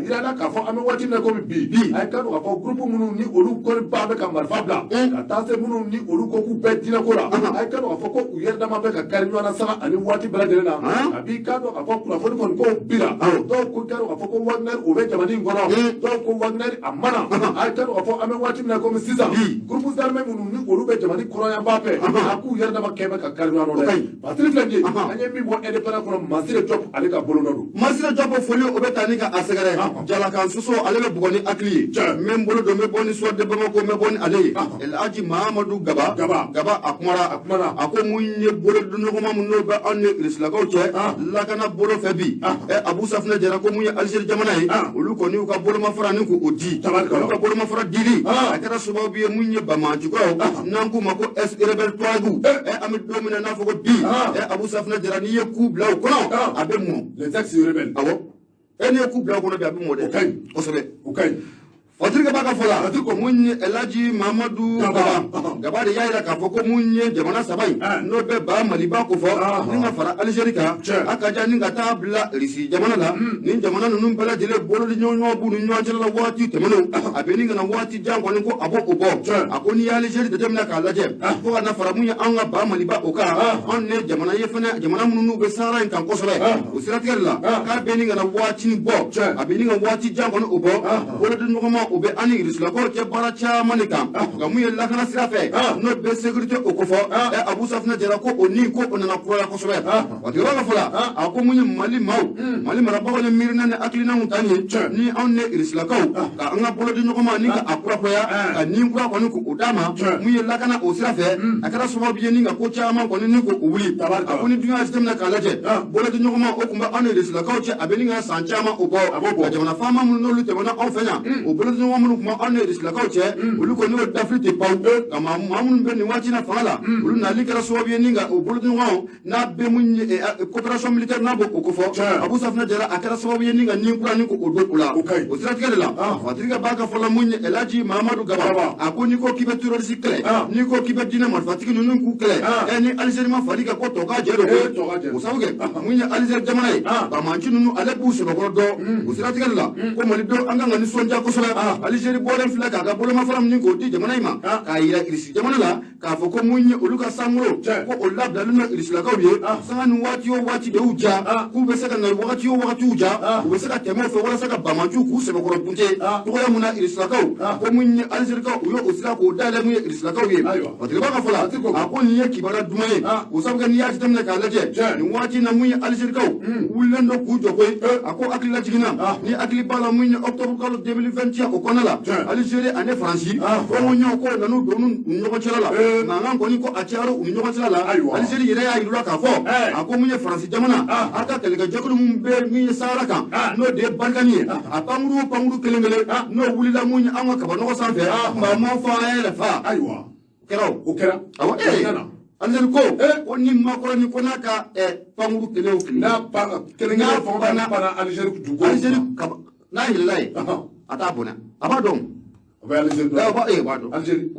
Speaker 2: Il y a un café, on a Wati Nakomi Bi, quand on va faire groupe Mounouni, Olu Kolba avec un Marfabla, quand c'est Mounouni, Olu ku bɛɛ diinɛ ko la a ka dɔn k'a fɔ ko u yɛrɛ dama bɛ ka kari ɲɔgɔn na sanga ani waati bɛɛ lajɛlen na a b'i ka dɔn k'a fɔ kunnafoni kɔni ko bira dɔw ko ka dɔn k'a fɔ ko Wagner o bɛ jamana in kɔnɔ dɔw ko Wagner a mana a ka dɔn k'a fɔ an bɛ waati min na komi sisan groupes armés minnu ni olu bɛ jamana kɔnɔ yan b'a fɛ a k'u yɛrɛ dama kɛ bɛ ka kari ɲɔgɔn na dɛ Masire filɛ nin ye an ye min bɔ indépendant kɔnɔ Masire Diop ale ka bolo dɔ don
Speaker 1: Masire Diop foli o bɛ taa ni ka a sɛgɛrɛ Jalakan Soso ale bɛ bugɔ ni hakili ye n bɛ n bolo don n bɛ bɔ ni Soir de Bamako n bɛ bɔ ni ale ye El Hadji Mahamadou Gaba a kumara a ko mun ye bolo dunɔgɔma min n'o bɛ anw niIrisilakaw cɛ lakana bolo fɛ bi Abu Safinɛ Jara ko mun ye Algérie jamana ye olu kɔni y'u ka bolomafara ni k'o di olu ka bolomafara dili a kɛra sababu ye mun ye Bamajikuraw n'an k'u ma ko S rebelle Touaregs an bɛ don min na n'a fɔ ko bi Abu Safinɛ Jara n'i ye ku bila o kɔnɔ a bɛ mɔ
Speaker 2: les ex rebelles
Speaker 1: awɔ n'i ye ku bila o kɔnɔ bi a bɛ mɔ dɛ
Speaker 2: o ka ɲi
Speaker 1: kosɛbɛ
Speaker 2: o ka ɲi
Speaker 1: Fatirika baka fola ko munye Elaji Mamadou Gaba de yaira ka foko munye jamana sabai no be ba maliba ko fo ninga fara Algerika akaja ninga tabla risi jamana la nin jamana nunun bala jele bolo di nyonyo bu nyonyo jela wati temeno abeni ngana wati jango ko abo ko bo akoni ya Algeri de demna ka laje ko na fara munye anga ba maliba o ka on ne jamana yefana jamana mununu be sara en kan ko sobe o siratkella ka beni ngana wati ni bo abeni ngana wati jango no bo bolo di nyonyo ube ani risla ko ke baracha manika ga mu yella kana sirafe no be sécurité o ko fo e Abu Safna jara ko oni ko onana kura ko sobe wati wa fala ako munye mali maw mali maraba ko mirna ne aklina mutani ni onne risla ko ka anga bolo di nyoma ni ka akura ko ya ka ni kura ko ni ko udama mu yella kana o sirafe akara soba biye ni ga ko chama ko ni ko wuli ako ni dunya system na kalaje bolo di nyoma o kumba onne risla ko che abeni nga sanchama o bo jamana fama mun no lute bona on fenya o bolo di nyoma kuma on risla ko che ulu ko ni dafrite paw kama mamun be ni wati na fala ulu na likara so bi ninga o bolo di nyoma na be mun coopération militaire na bo ko fo Abu Safna jara akara so bi ninga ni kula ni ko do kula o sira tkele la fatrika baka fola mun Elaji Mamadou Gaba akoni ko kibe terroriste kle ni ko kibe dina ma fatiki nunun ku kle ni Algérie ma falika ko to ka jero ko o sabuge mun Algérie jamana ba manchi nunu ale bu so ko do o sira tkele la ko mali do anga ngani sonja ko sola Algérie bolen flaka ga bolo ma faram ni ko di jamana ma ka ira irisi jamana la ka fo ko munye oluka samuro ko o labda luna irisi la ka biye sanu wati o wati de uja ku be saka na wati o wati uja ku be saka temo fo wala saka bamaju ku se ko bunte to ya muna irisi la ka ko munye Algérie ka o yo o sira ko dale munye irisi la ka biye wati ba ka fola ko ni yeki bara dumaye o sabuga ni yati tamne ka laje ni wati na munye Algérie ka wulendo ku jogo ako akli la jigina ni akli bala munye octobre ka 2021 o konala Algérie ane France ko munyo ko nanu donu nyoko chelala nanga ko ni ko acharo nyoko chelala Algérie yere ya irula ka fo ako munye France jamana aka kelega jokulu mumbe mi saraka no de balkani apamuru kelengele no wulila munye anga ka bano sanfe ma mo fa ele fa aywa kero o kera awa Algérie ko ni makoro ni ko naka pamuru keleo na pa kelenga fo bana Algérie dugo Algérie na hilai ata bona abadom Algérie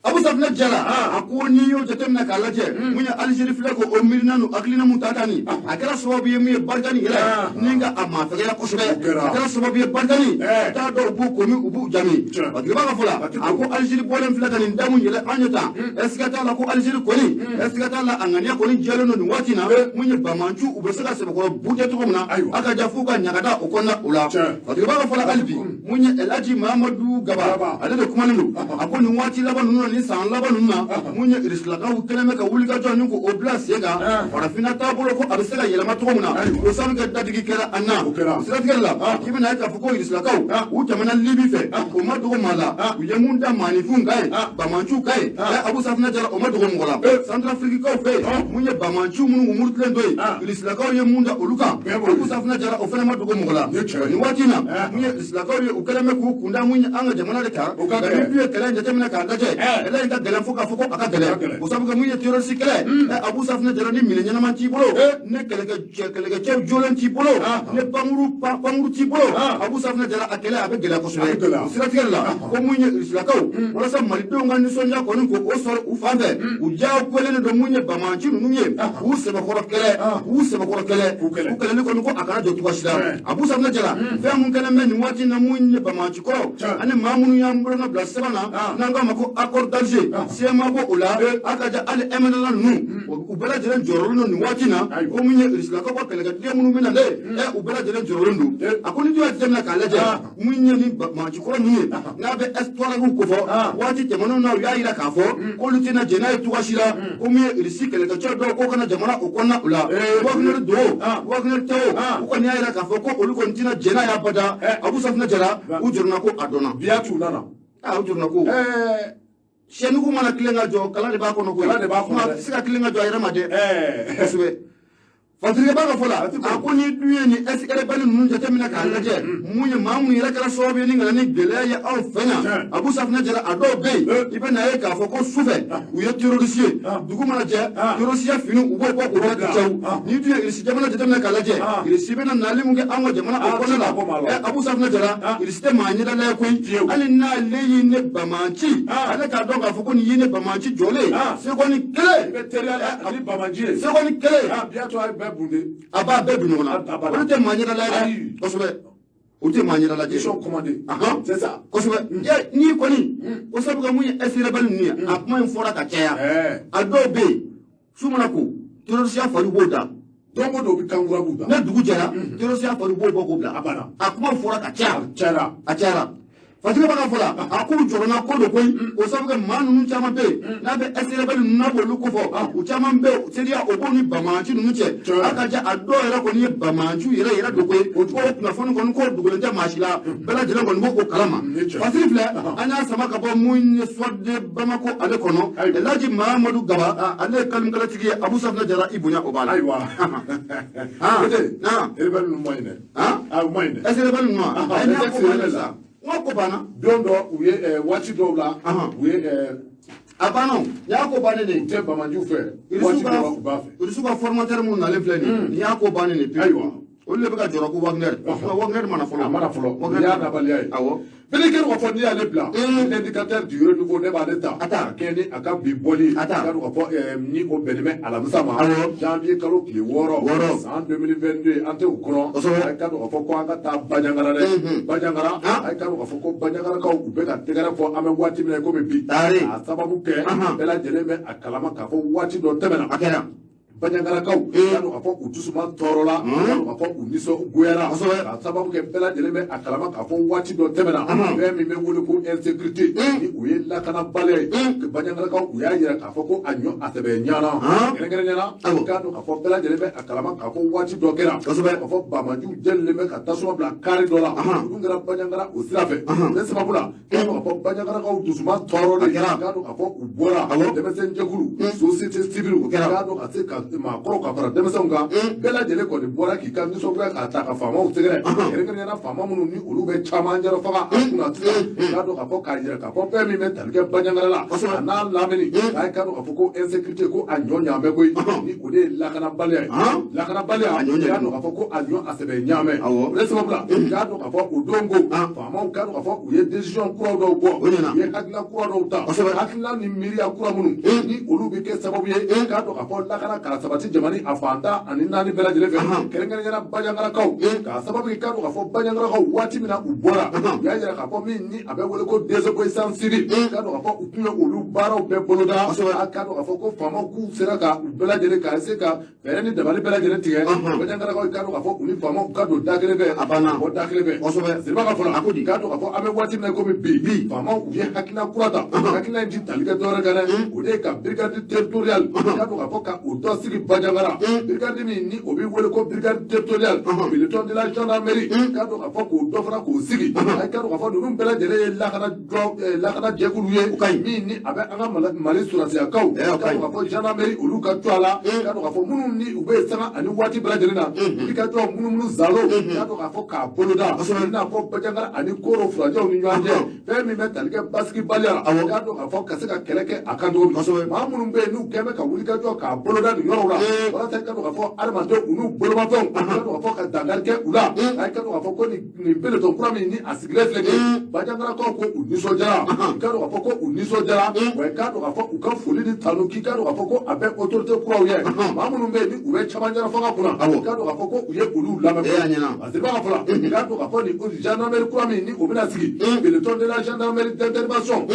Speaker 1: Abu Safna jala akoni yo jatemna kalaje munya Algérie flako o mirnanu aklina mutatani akara sababu yemi barkani ila ninga ama fagala kosobe akara sababu ye barkani ta do bu komi ubu jami bagaba fula ako Algérie bolen flakani ndamu yele anyata eskata la ko Algérie koni eskata la angania koni jelo no watina munya bamanchu ubesaka sebe ko buje to muna aka jafuka nyagada okonna ula bagaba fula albi munya Elaji Mamadou Gaba ale kuma ndu akoni wati laba ni san laban nuna munye irislaka ukeleme ka wulika joni ko oblas yega farafina tabolo ko abisela yelama to muna o sabu ka dadigi kera anna siratkella kibina ka fuko irislaka u tamana libi fe o madu mala u yemunda manifunga ba manchu kai Abu Safna jara o madu ngola Central Afrique ko fe munye ba manchu munu umurtlen doy irislaka yemunda oluka Abu Safna jara o fena madu ngola ni watina munye irislaka ukeleme ku kunda munye anga jamana de ka ni biye kala njatemna ka daje ela inga gelen fuka fuko aka gelen usabuga munye terroriste kele Abu Safna jara ni mine nyana manchi bolo ne kelega che jolen ti bolo ne pamuru ti bolo Abu Safna jara akele abe gela ko sura siratigella ko munye islakaw wala sa mali do ngani sonya ko ko o sor u fande u jaw ko le do munye bamanchi nunye u seba ko kele u kele ko ko akara do tuwashida Abu Safna jara fe mun kana men wati na munye bamanchi ko ane mamunu yambro na bla sebana nanga mako accord d'Alger sema bo ula akaja al emenala nu ubela jeren jorolo nu watina ko munye risla ko kele ga demunu mina le ubela jeren jorolo nu akoni dio temna kalaje munye ni ma ci ko ni na be estoire ko fo wati jamano na ya ira ka fo ko lutina jena tu washira ko munye risi kele ga chodo ko kana jamana ko konna ula wagner tawo ko ni ira ka fo ko ulu ko tina jena ya bada Abu Safna jara ujurna ko adona biatu nana ujurna ko shenu ko mana kilenga jo kala de ba ko no ko kala de ba ko sika kilenga jo ayra made esube Fatigué ba ka fola a ko ni duye ni esikere bali nun jate mina ka laje munye mamu yira kala so be ni ngala ni gele ya aw fenya Abu Safna jara ado be ibe na e ka fo ko sufe u ye terroriste dugu mana je terroriste finu u bo ko ko taw ni duye irisi jamana jate mina ka laje irisi be na nalimu ge ango jamana ko kono la Abu Safna jara irisi te manye da la ko ali na leyi ne bamanchi ale ka do ka fo ko ni yine bamanchi jole se ko ni kele
Speaker 2: be teriya ali bamanji
Speaker 1: se ko ni kele
Speaker 2: bientôt ay bunde
Speaker 1: aba be bi ɲɔgɔn na olu tɛ maa ɲɛda la dɛ kosɛbɛ olu tɛ maa ɲɛda lajɛ
Speaker 2: ils sont commandés c'est ça
Speaker 1: kosɛbɛ n'i kɔni o sabu ka mun ye ɛsirabali ninnu ye a kuma in fɔra ka caya a dɔw bɛ yen su mana ko terrorisiya fari b'o da
Speaker 2: don o don u bɛ kankura b'u da
Speaker 1: ne dugu jɛra terrorisiya fari b'o bɔ k'o bila a kuma fɔra ka caya a cayara Fatigué ba ka fola a ko jɔrɔna ko do koyi o sabu ka maa ninnu caman bɛ yen n'a bɛ ɛsirabali ninnu na b'olu ko fɔ u caman bɛ seliya o b'o ni bamanci ninnu cɛ a ka ja a dɔw yɛrɛ kɔni ye bamanci yɛrɛ do koyi o kunnafoni kɔni ko dogolen tɛ maa si la bɛɛ lajɛlen kɔni b'o kalama Fatigué filɛ an y'a sama ka bɔ mun ye sɔden Bamako ale kɔnɔ Elhaji Mahamadu Gaba ale ye kalikalatigi ye Abu Safna Jara i bonya o b'a la
Speaker 2: ayiwa rebelle ninnu ma ɲi dɛ u ma ɲi dɛ
Speaker 1: ɛsirabali ninnu a ye n'a ko sa n ko banna
Speaker 2: don dɔ u ye waati dɔw la u ye
Speaker 1: a banna y'a ko bannen de
Speaker 2: u tɛ bamanjiw fɛ waati dɔw u b'a fɛ
Speaker 1: Irisufu ka formateur mun nalen filɛ nin y'a ko bannen de
Speaker 2: ayiwa
Speaker 1: olu de bɛ ka jɔrɔ ko Wagner Wagner mana fɔlɔ
Speaker 2: a mana fɔlɔ o y'a nabaliya ye
Speaker 1: awɔ
Speaker 2: Belekere k'a fɔ n'i y'ale bila l'indicateur du renouveau ne b'ale ta a kɛ ni a ka bi bɔli i ka dɔn k'a fɔ ni o bɛnnen bɛ alamisa ma janvier kalo tile 6 san 2022 an tɛ o kɔnɔ a ka dɔn k'a fɔ ko an ka taa Bandiagara dɛ Bandiagara a ka dɔn k'a fɔ ko Bandiagarakaw u bɛ ka tɛgɛrɛ fɔ an bɛ waati min na komi bi a sababu kɛ bɛɛ lajɛlen bɛ a kalama k'a fɔ waati dɔ tɛmɛna a kɛra Bandiagarakaw ka dɔn k'a fɔ u dusuma tɔɔrɔ la ka dɔn k'a fɔ u nisɔngoyara k'a sababu kɛ bɛɛ lajɛlen bɛ a kalama k'a fɔ waati dɔ tɛmɛna fɛn min bɛ wele ko insécurité ni o ye lakanabaliya ye Bandiagarakaw u y'a jira k'a fɔ ko a ɲɔ a sɛbɛ ɲana kɛrɛnkɛrɛnnenya la k'a dɔn k'a fɔ bɛɛ lajɛlen bɛ a kalama k'a fɔ waati dɔ kɛra k'a fɔ Bamajiw jɛlen bɛ ka tasuma bila kari dɔ la olu kɛra Bandiagara o sira fɛ ne sababu la k'a dɔn k'a fɔ Bandiagarakaw dusuma tɔɔrɔlen k'a dɔn k'a fɔ u bɔra denmisɛnninjɛkulu société civile k'a dɔn ka se ka maakɔrɔw ka fara denmisɛnw kan bɛɛ lajɛlen kɔni bɔra k'i ka nisɔngoya k'a ta ka faamaw sɛgɛrɛ kɛrɛnkɛrɛnnenya faama minnu ni olu bɛ caman jɛrɛ faga a kunna tigɛ k'a dɔn k'a fɔ k'a jira k'a fɔ fɛn min bɛ tali kɛ Bandiagara la a n'a lamini k'a dɔn k'a fɔ ko insécurité ko a ɲɔ ɲaamɛ koyi ni o de ye lakanabaliya ye lakanabaliya k'a dɔn k'a fɔ ko a ɲɔ a sɛbɛ ɲaamɛ o de sababu la k'a dɔn k'a fɔ o don ko faamaw k'a dɔn k'a fɔ u ye décision kuraw dɔw bɔ u ye hakilina kura dɔw ta hakilina ni miiriya kura minnu ni olu bɛ kɛ sababu ye k'a dɔn k'a fɔ lakana k'a sabati jamana a fantan ani naani bɛɛ lajɛlen fɛ kɛrɛnkɛrɛnnenya Bandiagarakaw k'a sababu kɛ k'a dɔn k'a fɔ Bandiagarakaw waati min na u bɔra u y'a jira k'a fɔ min ni a bɛ wele ko désobéissance civile k'a dɔn k'a fɔ u tun ye olu baaraw bɛɛ boloda k'a dɔn k'a fɔ ko faamaw k'u sera ka u bɛɛ lajɛlen ka se ka fɛɛrɛ ni dabali bɛɛ lajɛlen tigɛ Bandiagarakaw k'a dɔn k'a fɔ u ni faamaw ka don da kelen fɛ a banna bɔ da kelen fɛ Seriba ka fɔ la k'a dɔn k'a fɔ an bɛ waati min na komi bi faamaw u ye hakilina kura ta hakilina in ti tali kɛ dɔwɛrɛ kan dɛ o de ye ka brigade territoriale k'a dɔn k'a fɔ ka o dɔ sigi Bandiagara brigade min ni o bɛ wele ko brigade territoriale militant de la gendarmerie k'a dɔn k'a fɔ k'o dɔ fana k'o sigi a k'a dɔn k'a fɔ ninnu bɛɛ lajɛlen ye lakana jɛkulu ye min ni a bɛ an ka Mali sɔrɔsiyakaw k'a dɔn k'a fɔ gendarmerie olu ka to a la k'a dɔn k'a fɔ minnu ni u bɛ sanga ani waati bɛɛ lajɛlen na olu ka to munumunu zalo k'a dɔn k'a fɔ k'a boloda i n'a fɔ Bandiagara ani Koro furancɛw ni ɲɔgɔn cɛ fɛn min bɛ tali kɛ basigibaliya k'a dɔn k'a fɔ ka se ka kɛlɛ kɛ a kan cogo min maa minnu bɛ yen n'u kɛn bɛ ka wuli ka jɔ k'a boloda nin yɔrɔw la walasa ka dɔn k'a fɔ adamadenw u n'u bolomafɛnw ka dɔn k'a fɔ ka dankari kɛ u la a ka dɔn k'a fɔ ko nin peloton kura min ni a sigilen filɛ nin ye Bandiagarakaw ko u nisɔndiyara k'a dɔn k'a fɔ ko u nisɔndiyara wa k'a dɔn k'a fɔ u ka foli ni tanu k'i k'a dɔn k'a fɔ ko a bɛ autorité kuraw ye maa minnu bɛ yen ni u bɛ caman ɲɛna fanga kunna k'a dɔn k'a fɔ ko u ye olu lamɛn a Seriba ka fɔ la k'a dɔn k'a fɔ nin gendarmerie kura min ni o bɛna sigi peloton de la gendarmerie d'intervention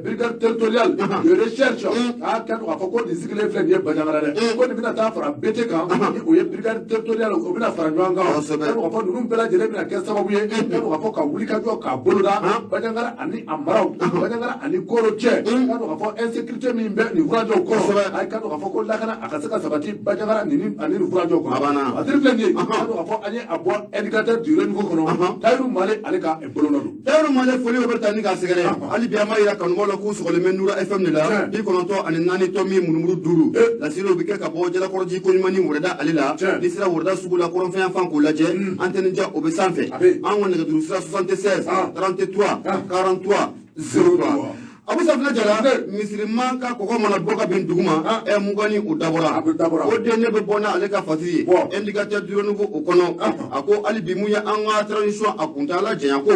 Speaker 2: brigade territoriale de recherche k'a dɔn k'a fɔ ko nin sigilen filɛ nin ye Bandiagara dɛ ko nin bɛna taa fara BT kan ni o ye brigade territoriale o bɛna fara ɲɔgɔn kan k'a dɔn k'a fɔ ninnu bɛɛ lajɛlen bɛna kɛ sababu ye k'a dɔn k'a fɔ ka wuli ka jɔ k'a boloda Bandiagara ani a maraw Bandiagara ani Koro cɛ k'a dɔn k'a fɔ insécurité min bɛ nin furajɛw kɔrɔ a k'a dɔn k'a fɔ ko lakana a ka se ka sabati Bandiagara ani nin furajɛw kɔnɔ a teri filɛ nin ye k'a dɔn k'a fɔ an ye a bɔ indicateur du renouveau kɔnɔ Tayiru Male ale ka bolonɔ don
Speaker 1: Tayiru Male foli bɛ taa ni k'a sɛgɛrɛ hali bi an b'a yira kanubaaw la k'u sɔgɔlen bɛ Nura FM de la 94.4 tɔmi munumunu 5 lasiriw bɛ kɛ bɛ ka bɔ jalakɔrɔji ko ɲuman ni wɛrɛda ale la ni sera wɛrɛda sugu la kɔrɔnfɛn fan k'o lajɛ antenne ja o bɛ sanfɛ an ka nɛgɛjuru sira 76 33 43 03 Abu Safina Jara misiriman ka kɔgɔ mana bɔ ka bin dugu ma mugani o dabɔra o den ne bɛ bɔ na ale ka fatiri ye indicateur drone ko o kɔnɔ a ko hali bi mun ye an ka transition a kuntala janya ko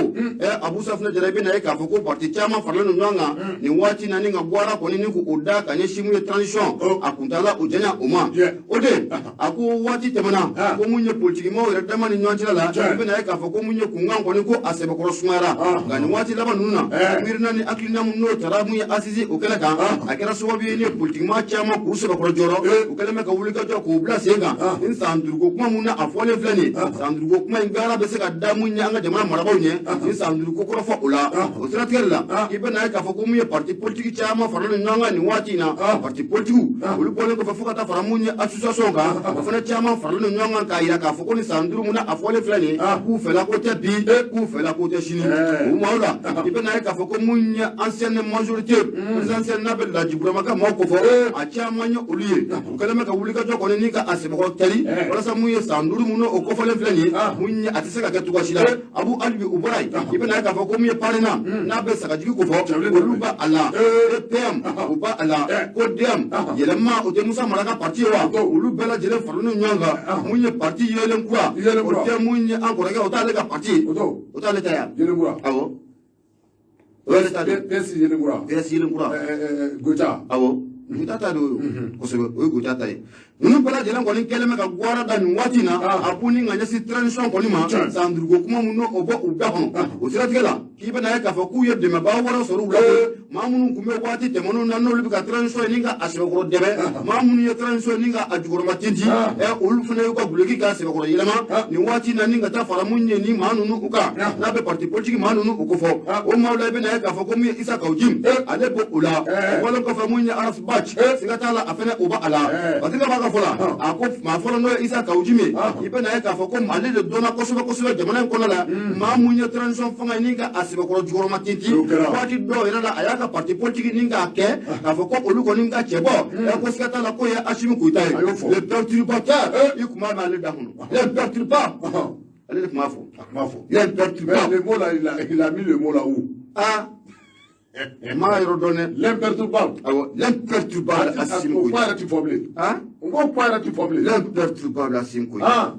Speaker 1: Abu Safina Jara bɛ na ye k'a fɔ ko parti caman faralen don ɲɔgɔn kan nin waati na ni ka Gwara kɔni ni k'o da ka ɲɛsin mun ye transition a kuntala o janya o ma o de a ko waati tɛmɛna ko mun ye politique maaw yɛrɛ dama ni ɲɔgɔn cɛla la bɛ na ye k'a fɔ ko mun ye kunkan kɔni ko a sɛbɛkɔrɔ sumayara nka nin waati laban ninnu na miirina ni hakilina mun n'o tara mun ye assise o kɛnɛ kan a kɛra sababu ye ni politique maa caman k'u sɛbɛkɔrɔ jɔrɔ u kɛlen bɛ ka wuli ka jɔ k'u bila sen kan ni san duuruko kuma mun na a fɔlen filɛ nin san duuruko kuma in gara bɛ se ka da mun ɲɛ an ka jamana marabaaw ɲɛ ni san duuruko kɔrɔ fɔ o la o siratigɛ la i bɛ na ye k'a fɔ ko mun ye parti politique caman faralen ɲɔgɔn kan nin waati in na parti politique olu bɔlen kɔfɛ fo ka taa fara mun ye association kan o fana caman faralen ɲɔgɔn kan k'a yira k'a fɔ ko ni san duuru mun na a fɔlen filɛ nin k'u fɛla ko tɛ bi k'u fɛla ko tɛ sini o maaw la i bɛ na ye k'a fɔ ko mun ye ancienne majorité présidentielle n'a bɛ Laji Burama ka maaw kofɔ a caman ye olu ye u kɛlen bɛ ka wuli ka jɔ kɔni ni ka a sɛbɛkɔrɔ tɛli walasa mun ye san duuru mun na o kɔfɔlen filɛ nin mun ye a tɛ se ka kɛ cogoya si la Abu Alibi u bɔra yen i bɛ na ye k'a fɔ ko mun ye parina n'a bɛ sagajigi kofɔ olu b'a a la PM u b'a a la ko DM yɛlɛma o tɛ Musa Mara ka parti ye wa olu bɛɛ lajɛlen faralen ɲɔgɔn kan mun ye parti yelen kura o tɛ mun ye an kɔrɔkɛ o t'ale ka parti ye o t'ale ta yan awɔ
Speaker 2: PS Yelenkura Gota
Speaker 1: awɔ Gota ta don kosɛbɛ o ye Gota ta ye ninnu bɛɛ lajɛlen kɔni kɛlen bɛ ka Gwara da nin waati in na a ko ni ka ɲɛsin transition kɔni ma san duuruko kuma mun n'o bɔ u bɛɛ kɔnɔ o siratigɛ la k'i bɛ na ye k'a fɔ k'u ye dɛmɛbaga wɛrɛ sɔrɔ u la maa minnu tun bɛ waati tɛmɛnenw na n'olu bɛ ka transition ye ni ka a sɛbɛkɔrɔ dɛmɛ maa minnu ye transition ye ni ka a jukɔrɔma tinti olu fana y'u ka guloki k'a sɛbɛkɔrɔ yɛlɛma nin waati in na ni ka taa fara mun ye ni maa ninnu u kan n'a bɛ parti politique maa ninnu u kofɔ o maaw la i bɛ na ye k'a fɔ ko mun ye Isa Kawujim ale bɔ o la o bɔlen kɔfɛ mun ye Aras Batch siga t'a la a fana o b'a a la parce que b'a ka fɔ la a ko maa fɔlɔ n'o ye Isa Kawujim ye i bɛ na ye k'a fɔ ko ale de dɔnna kosɛbɛ kosɛbɛ jamana in kɔnɔ la maa mun ye transition fanga ye ni ka a sɛbɛkɔrɔ jukɔrɔma tinti waati dɔw yɛrɛ la a y'a ka parti politique ni k'a kɛ k'a fɔ ko olu kɔni ka cɛ bɔ ko siga t'a la ko ye Assimi Goïta ye le perturbateur i kun b'a mɛn ale da kɔnɔ le perturbateur ale de tun b'a fɔ le perturbateur
Speaker 2: le mot là il a mis le mot là où
Speaker 1: maa yɔrɔ dɔn dɛ
Speaker 2: l'imperturbable
Speaker 1: awɔ l'imperturbable Assimi Goïta
Speaker 2: point tu formulé on va point tu formulé
Speaker 1: l'imperturbable Assimi Goïta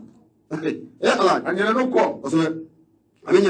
Speaker 1: ala
Speaker 2: a ɲɛna n'o kɔ
Speaker 1: kosɛbɛ a bɛ ɲɛ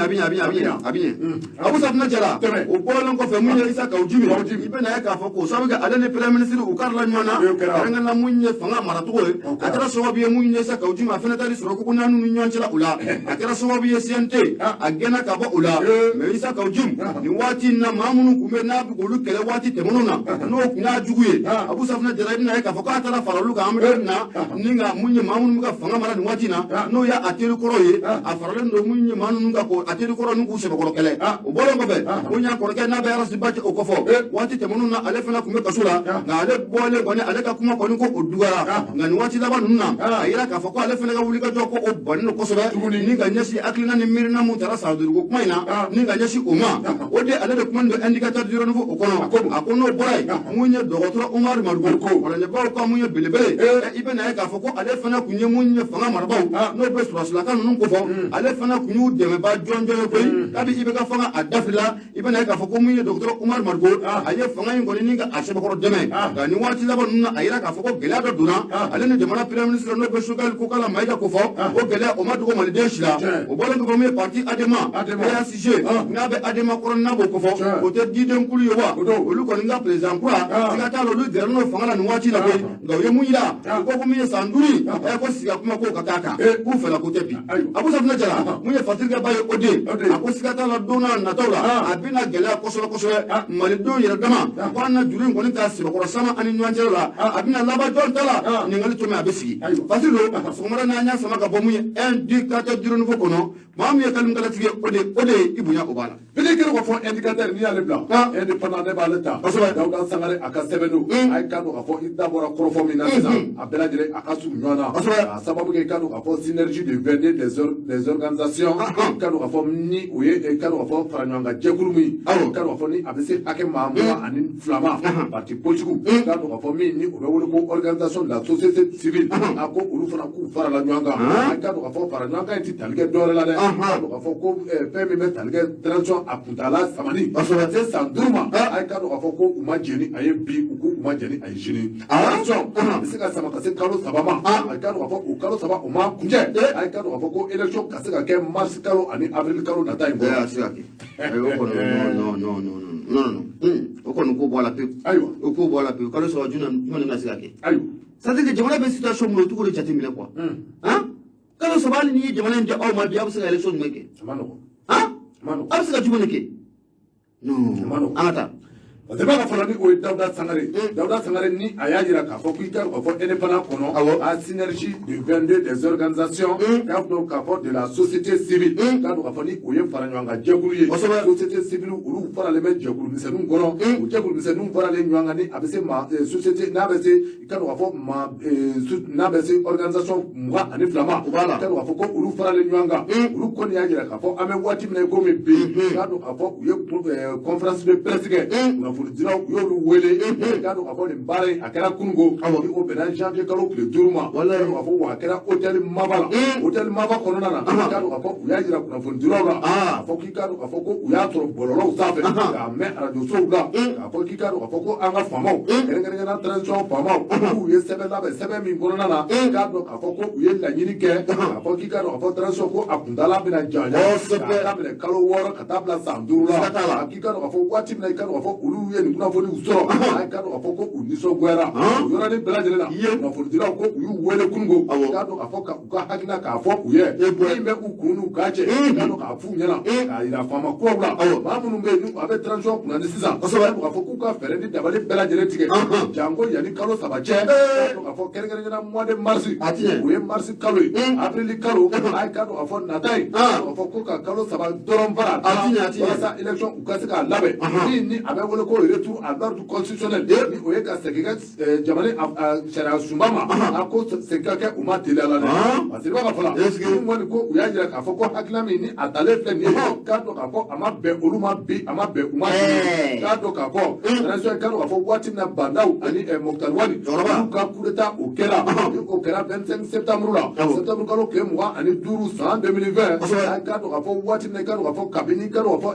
Speaker 1: Abu Safina Jara o bɔlen kɔfɛ mun ye Isa Kawujim i bɛ na ye k'a fɔ ko sabu kɛ ale ni premier ministre u karila ɲɔgɔn na kɛrɛnkɛrɛnna mun ye fanga maracogo ye a kɛra sababu ye mun ye Isa Kawujim a fana taara sɔrɔ ko n'an ni ɲɔgɔn cɛla o la a kɛra sababu ye CNT a gɛnna ka bɔ o la mais Isa Kawujim nin waati in na maa minnu tun bɛ n'a bɛ k'olu kɛlɛ waati tɛmɛnenw na n'o tun y'a jugu ye Abu Safina Jara i bɛ na ye k'a fɔ k'a taara fara olu kan an bɛ na ni ka mun ye maa minnu bɛ ka fanga mara nin waati in na n'o y'a teri kɔrɔ ye a faralen don mun ye maa minnu ka ko a teri kɔrɔ n'u k'u sɛbɛkɔrɔ kɛlɛ o bɔlen kɔfɛ mun y'a kɔrɔkɛ n'a bɛ Aras Batch o kɔfɔ waati tɛmɛnenw na ale fana tun bɛ kaso la nka ale bɔlen kɔni ale ka kuma kɔni ko o dugara nka nin waati laban ninnu na a yira k'a fɔ ko ale fana ka wuli ka jɔ ko o bannen don kosɛbɛ ni ka ɲɛsin hakilina ni miirina mun taara san duuruko kuma in na ni ka ɲɛsin o ma o de ale de kuma don indicateur du renouveau o kɔnɔ a ko n'o bɔra yen mun ye dɔgɔtɔrɔ Umaru Madugu kɔlɔnjɛbaw ka mun ye belebele i bɛ na ye k'a fɔ ko ale fana tun ye mun ye fanga marabaaw n'o bɛ sɔrɔsilaka ninnu kofɔ ale fana tun y'u dɛmɛba jɔnjɔn ye koyi kabi i bɛ ka fanga a dafila i bɛ na ye k'a fɔ ko mun ye dɔgɔtɔrɔ Umaru Madugu a ye fanga in kɔni ni ka a sɛbɛkɔrɔ dɛmɛ nka nin waati laban ninnu na a yira k'a fɔ ko gɛlɛya dɔ donna ale ni jamana premier ministre n'o bɛ Sogɛli Kokala Mayiga ko fɔ o gɛlɛya o ma dogo maliden si la o bɔlen kɔfɛ mun ye parti ADEMA PACG n'a bɛ ADEMA kɔrɔ n'a b'o kofɔ o tɛ diden kulu ye wa olu kɔni ka président kura siga t'a la olu gɛrɛ n'o fanga la nin waati la koyi nka u ye mun yira u ko mun ye san duuru ko siga kuma ko ka k'a kan k'u fɛla ko tɛ bi Abu Safina Jara mun ye fatirikɛba ye o den a ko siga t'a la don n'a nataw la a bɛna gɛlɛya kosɛbɛ kosɛbɛ malidenw yɛrɛ dama ko an na juru in kɔni k'a sɛbɛkɔrɔ sama ani ɲɔgɔn cɛ la a bɛna laban jɔn ta la ɲininkali to min a bɛ sigi parce que sɔgɔmada n'an y'a sama ka bɔ mun ye indicateur du renouveau kɔnɔ maa min ye kalimkala tigi ye o de ye i bonya o b'a la
Speaker 2: bile kiri ko fɔ indicateur n'i y'ale bila indépendant ne b'ale ta Dawuda Sangare a ka sɛbɛn don a ye kan don k'a fɔ i da bɔra kɔrɔfɔ min na sisan a bɛɛ lajɛlen a ka surun ɲɔgɔn na a sababu kɛ i ka don k'a fɔ synergie de VD des organisations i ka don k'a fɔ ni o ye i ka don k'a fɔ fara ɲɔgɔn kan jɛkulu min i ka don k'a fɔ ni a bɛ se hakɛ maa 22 ma parti politique i ka don k'a fɔ min ni o bɛ wele ko organisation de la société civile a ko olu fana k'u fara la ɲɔgɔn kan i ka don k'a fɔ fara ɲɔgɔn kan in tɛ tali kɛ dɔwɛrɛ la dɛ i ka don k'a fɔ ko fɛn min bɛ tali kɛ transition a kuntala samani se san 5 ma a ye ka don k'a fɔ ko u ma jɛni a ye bi u ko u ma jɛni a ye sini transition a bɛ se ka sama ka se kalo 3 ma a ye ka don k'a fɔ o kalo 3 o ma kunjɛ a ye ka don k'a fɔ ko élection ka se ka kɛ mars kalo ani avril kalo nata in kɔnɔ. non o kɔni ko bɔ a la pewu. ayiwa o ko bɔ a la pewu kalo 3 jumɛn na se ka kɛ. ayiwa c'est-à-dire que jamana bɛ situation min na o t'o de jateminɛ quoi. kalo 3 hali n'i ye jamana in di aw ma bi a bɛ se ka élection jumɛn kɛ. a ma nɔgɔn. a bɛ se ka jumɛn de kɛ. non an ka taa. parce que b'a ka fɔlɔ ni o ye Dawuda Sangare Dawuda Sangare ni a y'a jira k'a fɔ k'i ka k'a fɔ indépendant kɔnɔ a synergie du 22 des organisations k'a dɔn k'a fɔ de la société civile k'a dɔn k'a fɔ ni o ye fara ɲɔgɔn kan jɛkulu ye société civile olu faralen bɛ jɛkulu misɛnninw kɔnɔ o jɛkulu misɛnninw faralen ɲɔgɔn kan ni a bɛ se ma société n'a bɛ se i ka dɔn k'a fɔ ma n'a bɛ se organisation 22 ma i ka dɔn k'a fɔ ko olu faralen ɲɔgɔn kan olu kɔni y'a jira k'a fɔ an bɛ waati min na i komi bi k'a dɔn k'a fɔ u ye conférence de presse kɛ kunnafonidilaw u y'olu wele k'a dɔn k'a fɔ nin baara in a kɛra kununko ni o bɛnna janvier kalo tile 5 ma k'a fɔ wa a kɛra hôtel Maba la hôtel Maba kɔnɔna na k'a dɔn k'a fɔ u y'a jira kunnafonidilaw la k'a fɔ k'i k'a dɔn k'a fɔ ko u y'a sɔrɔ bɔlɔlɔw sanfɛ k'a mɛn arajosow la k'a fɔ k'i k'a dɔn k'a fɔ ko an ka faamaw kɛrɛnkɛrɛnnenya transition faamaw k'u ye sɛbɛn labɛn sɛbɛn min kɔnɔna na k'a dɔn k'a fɔ ko u ye laɲini kɛ k'a fɔ k'i k'a dɔn k'a fɔ transition ko a kuntala bɛna janya k'a daminɛ kalo 6 ka taa bila san 5 la k'i k'a dɔn k'a fɔ waati min na i k'a dɔn k'a fɔ olu ye nin kunnafoniw sɔrɔ a ka dɔn k'a fɔ ko u nisɔngoyara o yɔrɔnin bɛɛ lajɛlen na kunnafonidilaw ko u y'u wele kununko k'a dɔn k'a fɔ u ka hakilina k'a fɔ u ye min bɛ u kun n'u k'a cɛ k'a dɔn k'a f'u ɲɛna k'a yira faama kuraw la maa minnu bɛ yen n'u a bɛ transition kunnandi sisan k'a fɔ k'u ka fɛɛrɛ ni dabali bɛɛ lajɛlen tigɛ janko yanni kalo 3 cɛ k'a dɔn k'a fɔ kɛrɛnkɛrɛnnenya mois de mars o ye mars kalo ye avril kalo a ye k'a dɔn k'a fɔ nata ye k'a fɔ ko ka kalo 3 dɔrɔn fara walasa élection u ka se k'a labɛn min ni a bɛ wele ko retour à l'ordre constitutionnel ni o ye ka segin ka jamana sariya sunba ma a ko segin ka kɛ u ma teliya la dɛ parce que i b'a ka fɔ la minnu kɔni ko u y'a jira k'a fɔ ko hakilina min ni a talen filɛ nin ye k'a dɔn k'a fɔ a ma bɛn olu ma bi a ma bɛn u ma sini k'a dɔn k'a fɔ transition k'a dɔn k'a fɔ waati min na Bandaw ani Mokutari Wali olu ka coup d'état o kɛra ni o kɛra 25 septembre la septembre kalo tile 25 san 2020 k'a dɔn k'a fɔ waati min na k'a dɔn k'a fɔ kabini k'a dɔn k'a fɔ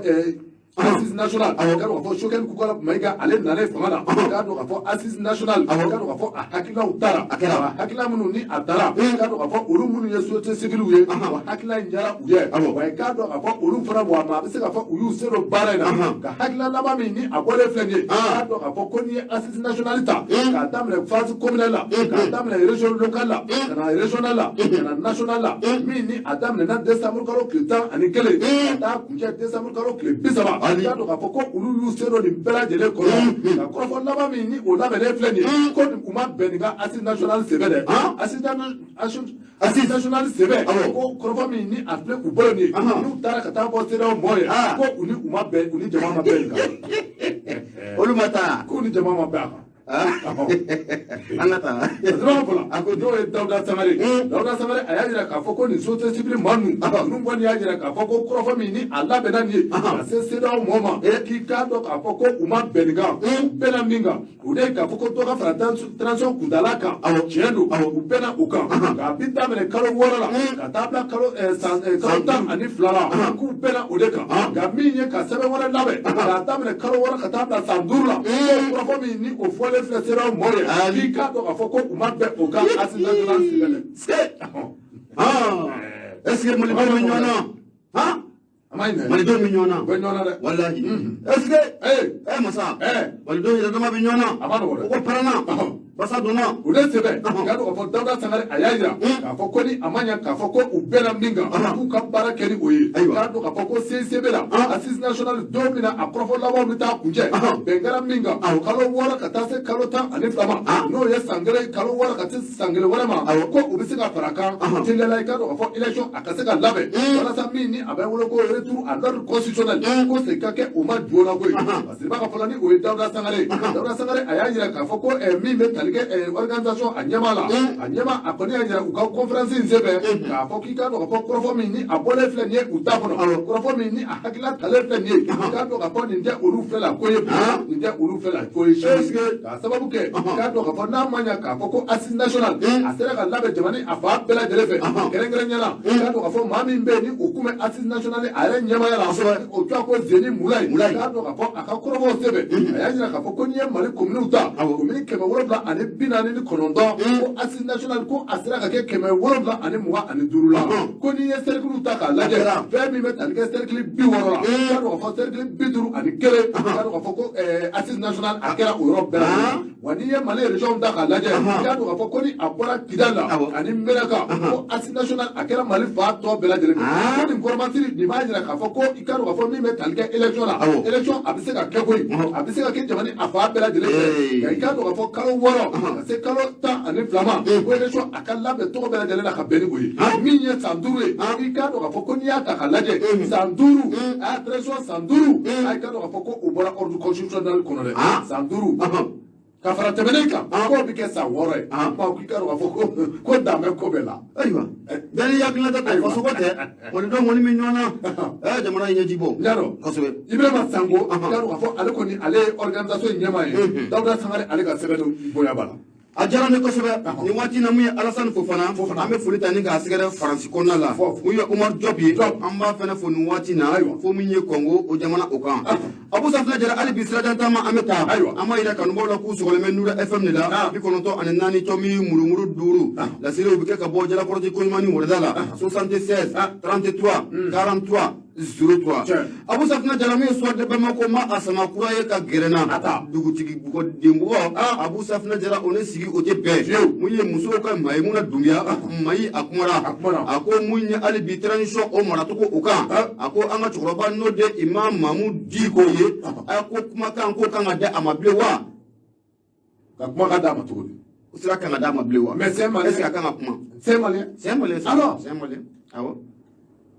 Speaker 2: assise nationale k'a dɔn k'a fɔ Choguel Kukala Mayiga ale nana fanga la k'a dɔn k'a fɔ assise nationale k'a dɔn k'a fɔ a hakilinaw taara a hakilina minnu ni a taara k'a dɔn k'a fɔ olu minnu ye société civile ye wa hakilina in diyara u ye wa k'a dɔn k'a fɔ olu fana wa ma a bɛ se k'a fɔ u y'u se don baara in na ka hakilina laban min ni a bɔlen filɛ nin ye k'a dɔn k'a fɔ ko n'i ye assise nationale ta k'a daminɛ phase communale la k'a daminɛ région locale la ka na régionale la ka na nationale la min ni a daminɛna décembre kalo tile 11 ka taa kuncɛ décembre kalo tile 30 k'a dɔn k'a fɔ ko olu y'u se don nin bɛɛ lajɛlen kɔnɔ ka kɔrɔfɔ laban min ni o labɛnnen filɛ nin ye ko u ma bɛn nin ka assise nationale sɛbɛn dɛ assise nationale sɛbɛn ko kɔrɔfɔ min ni a filɛ u bolo nin ye n'u taara ka taa fɔ CEDEAO mɔgɔw ye ko u ni u ni jama ma bɛn nin kan olu ma taa k'u ni jama ma bɛn a kan. an ka taa a ko dɔw ye Dawuda Sangare a y'a jira k'a fɔ ko nin société civile maa ninnu kɔni y'a jira k'a fɔ ko kɔrɔfɔ min ni a labɛnna nin ye ka se CEDEAO mɔgɔ ma k'i k'a dɔn k'a fɔ ko u ma bɛn nin kan u bɛnna min kan o de ye k'a fɔ ko dɔ ka fara transition kuntala kan tiɲɛ don u bɛnna o kan k'a bi daminɛ kalo 6 la ka taa bila kalo 12 la k'u bɛnna o de kan nka min ye ka sɛbɛn wɛrɛ labɛn k'a daminɛ kalo 6 ka taa bila san 5 la kɔrɔfɔ min ni o fɔlen filɛ CEDEAO mɔgɔw ye k'i k'a dɔn k'a fɔ ko u ma bɛn o kan assise nationale sɛbɛn dɛ. est-ce que malidenw bɛ ɲɔgɔn na malidenw bɛ ɲɔgɔn na u bɛ ɲɔgɔn na dɛ walahi est-ce que masa malidenw yɛrɛ dama bɛ ɲɔgɔn na o ko parana
Speaker 1: basa donna
Speaker 2: o de sɛbɛn k'a dɔn k'a fɔ Dawuda Sangare a y'a jira k'a fɔ ko ni a ma ɲɛ k'a fɔ ko u bɛnna min kan k'u ka baara kɛ ni o ye k'a dɔn k'a fɔ ko CNCB la assise nationale don min na a kɔrɔfɔ labanw bɛ taa kuncɛ bɛn kɛra min kan kalo 6 ka taa se kalo 12 ma n'o ye san kelen kalo 6 ka se san kelen wɛrɛ ma ko u bɛ se ka fara kan teliyala i k'a dɔn k'a fɔ élection a ka se ka labɛn walasa min ni a bɛ wele ko retour à l'ordre constitutionnel ko segin ka kɛ o ma joona ko ye parce que i b'a ka fɔlɔ ni o ye Dawuda Sangare a y'a jira k'a fɔ ko min bɛ tali kɛ organisation a ɲɛma la a ɲɛma a kɔni y'a jira u ka conférence in senfɛ k'a fɔ k'i k'a dɔn k'a fɔ kɔrɔfɔ min ni a bɔlen filɛ nin ye u da kɔnɔ kɔrɔfɔ min ni a hakilila talen filɛ nin ye k'a dɔn k'a fɔ nin tɛ olu fɛ la ko ye nin tɛ olu fɛ la ko ye k'a sababu kɛ k'a dɔn k'a fɔ n'a ma ɲɛ k'a fɔ ko assise nationale a sera ka labɛn jamana a fa bɛɛ lajɛlen fɛ kɛrɛnkɛrɛnnenya la k'a dɔn k'a fɔ maa min bɛ yen ni o kun bɛ assise nationale a yɛrɛ ɲɛmaya la o tɔgɔ ko Zeni Mulayi k'a dɔn k'a fɔ a ka kɔrɔfɔw senfɛ a y'a jira k'a fɔ ko n'i ye Mali kominiw ta komini 749 ko assise nationale ko a sera ka kɛ 725 la ko n'i ye cercle ta k'a lajɛ fɛn min bɛ tali kɛ cercle 60 la k'a dɔn k'a fɔ cercle 51 k'a dɔn k'a fɔ ko assise nationale a kɛra o yɔrɔ bɛɛ la wa n'i ye Mali région ta k'a lajɛ k'a dɔn k'a fɔ ko ni a bɔra Kidal la ani Menaka ko assise nationale a kɛra Mali fa tɔ bɛɛ lajɛlen ko nin kɔrɔmansiri nin b'a jira k'a fɔ ko i k'a dɔn k'a fɔ min bɛ tali kɛ élection la élection a bɛ se ka kɛ koyi a bɛ se ka kɛ jamana a fa bɛɛ lajɛlen fɛ nka i k'a dɔn k'a fɔ kalo 6 ka se kalo 12 ma ko élection a ka labɛn tɔgɔ bɛɛ lajɛlen la ka bɛn ni o ye min ye san 5 ye i k'a dɔn k'a fɔ ko n'i y'a ta k'a lajɛ san 5 a y'a élection san 5 i k'a dɔn k'a fɔ ko o bɔra ordre constitutionnel kɔnɔ dɛ san 5 ka fara tɛmɛnen kan k'o bɛ kɛ san 6 ye k'i k'a dɔn k'a fɔ ko dan bɛ ko bɛɛ la
Speaker 1: ayiwa bɛɛ ni hakilinata ta faso ko tɛ kɔni dɔn kɔni bɛ ɲɔgɔn na jamana in ɲɛji bɔ
Speaker 2: n y'a dɔn
Speaker 1: kosɛbɛ
Speaker 2: Ibrahima Sango i k'a dɔn k'a fɔ ale kɔni ale ye organisation in ɲɛmaa ye Dawuda Sangare ale ka sɛbɛn bonya b'a la
Speaker 1: a diyara ne kosɛbɛ nin waati na mun ye Alassane Fofana an bɛ foli ta ni k'a sɛgɛrɛ Faransi kɔnɔna la mun ye Umar Diop ye an b'a fɛnɛ fo nin waati na fo min ye Congo o jamana o kan Abu Safinɛ Jara hali bi sirajan taama an bɛ taa an b'a yira kanubaw la k'u sɔgɔlen bɛ Nura FM de la 94 tɔmi murumuru 5 lasiriw bɛ kɛ ka bɔ Jalakɔrɔji Koɲumani Wɔlɛda la 76 33 43 03 Abu Safinɛ Jara min ye sɔrɔ de Bamako ma a sama kura ye ka gɛrɛnna dugutigi denbugɔ Abu Safinɛ Jara o ne sigi o tɛ bɛn mun ye musow ka Mayimuna Dunbiya Mayi a kumara a ko mun ye hali bi transition o maracogo o kan a ko an ka cɛkɔrɔba n'o de Imam Mamu Diko ye a ko kumakan ko kan ka di a ma bilen wa
Speaker 2: ka kumakan d'a ma cogo di
Speaker 1: o sera kan ka d'a ma bilen wa
Speaker 2: mais c'est malien
Speaker 1: est-ce que a kan ka kuma
Speaker 2: c'est malien
Speaker 1: alors c'est malien awɔ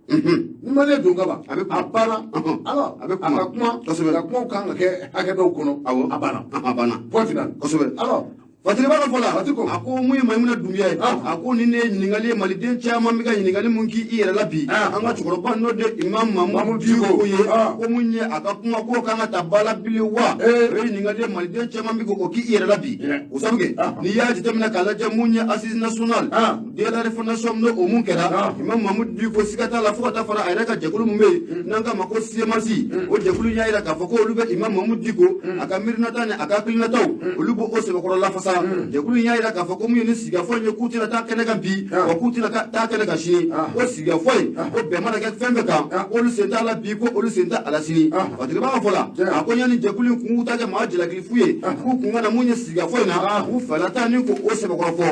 Speaker 2: ni malien don ka ban a banna alors
Speaker 1: a bɛ
Speaker 2: a ka kuma
Speaker 1: kosɛbɛ
Speaker 2: ka kumaw kan ka kɛ hakɛ dɔw kɔnɔ a banna point final
Speaker 1: kosɛbɛ
Speaker 2: alors
Speaker 1: Fatiriba ka fɔ la a ko mun ye Mayimuna Dunbiya ye a ko nin ne ye ɲininkali ye maliden caman bɛ ka ɲininkali mun k'i i yɛrɛ la bi an ka cɛkɔrɔba n'o de Imam Mamu Diko ye ko mun ye a ka kuma k'o kan ka ta ba la bilen wa o ye ɲininkali ye maliden caman bɛ k'o k'i i yɛrɛ la bi o sabu kɛ n'i y'a jateminɛ k'a lajɛ mun ye assise nationale de la refondation n'o o mun kɛra Imam Mamu Diko siga t'a la fo ka taa fara a yɛrɛ ka jɛkulu mun bɛ yen n'an k'a ma ko CMAC o jɛkulu y'a jira k'a fɔ ko olu bɛ Imam Mamu Diko a ka miirinata ni a ka hakilinataw olu b'o sɛbɛkɔrɔ lafasa jɛkulu y'a jira k'a fɔ ko mun ye ni sigikafɔ ye k'u tɛna taa kɛnɛ kan bi wa k'u tɛna taa kɛnɛ kan sini ko sigikafɔ ye ko bɛn mana kɛ fɛn bɛɛ kan k'olu sen t'a la bi ko olu sen t'a a la sini Fatigiba ka fɔ la a ko yanni jɛkulu in kun k'u ta kɛ maa jalakilifu ye k'u kun ka na mun ye sigikafɔ in na k'u fɛla taa ni ko o sɛbɛkɔrɔ fɔ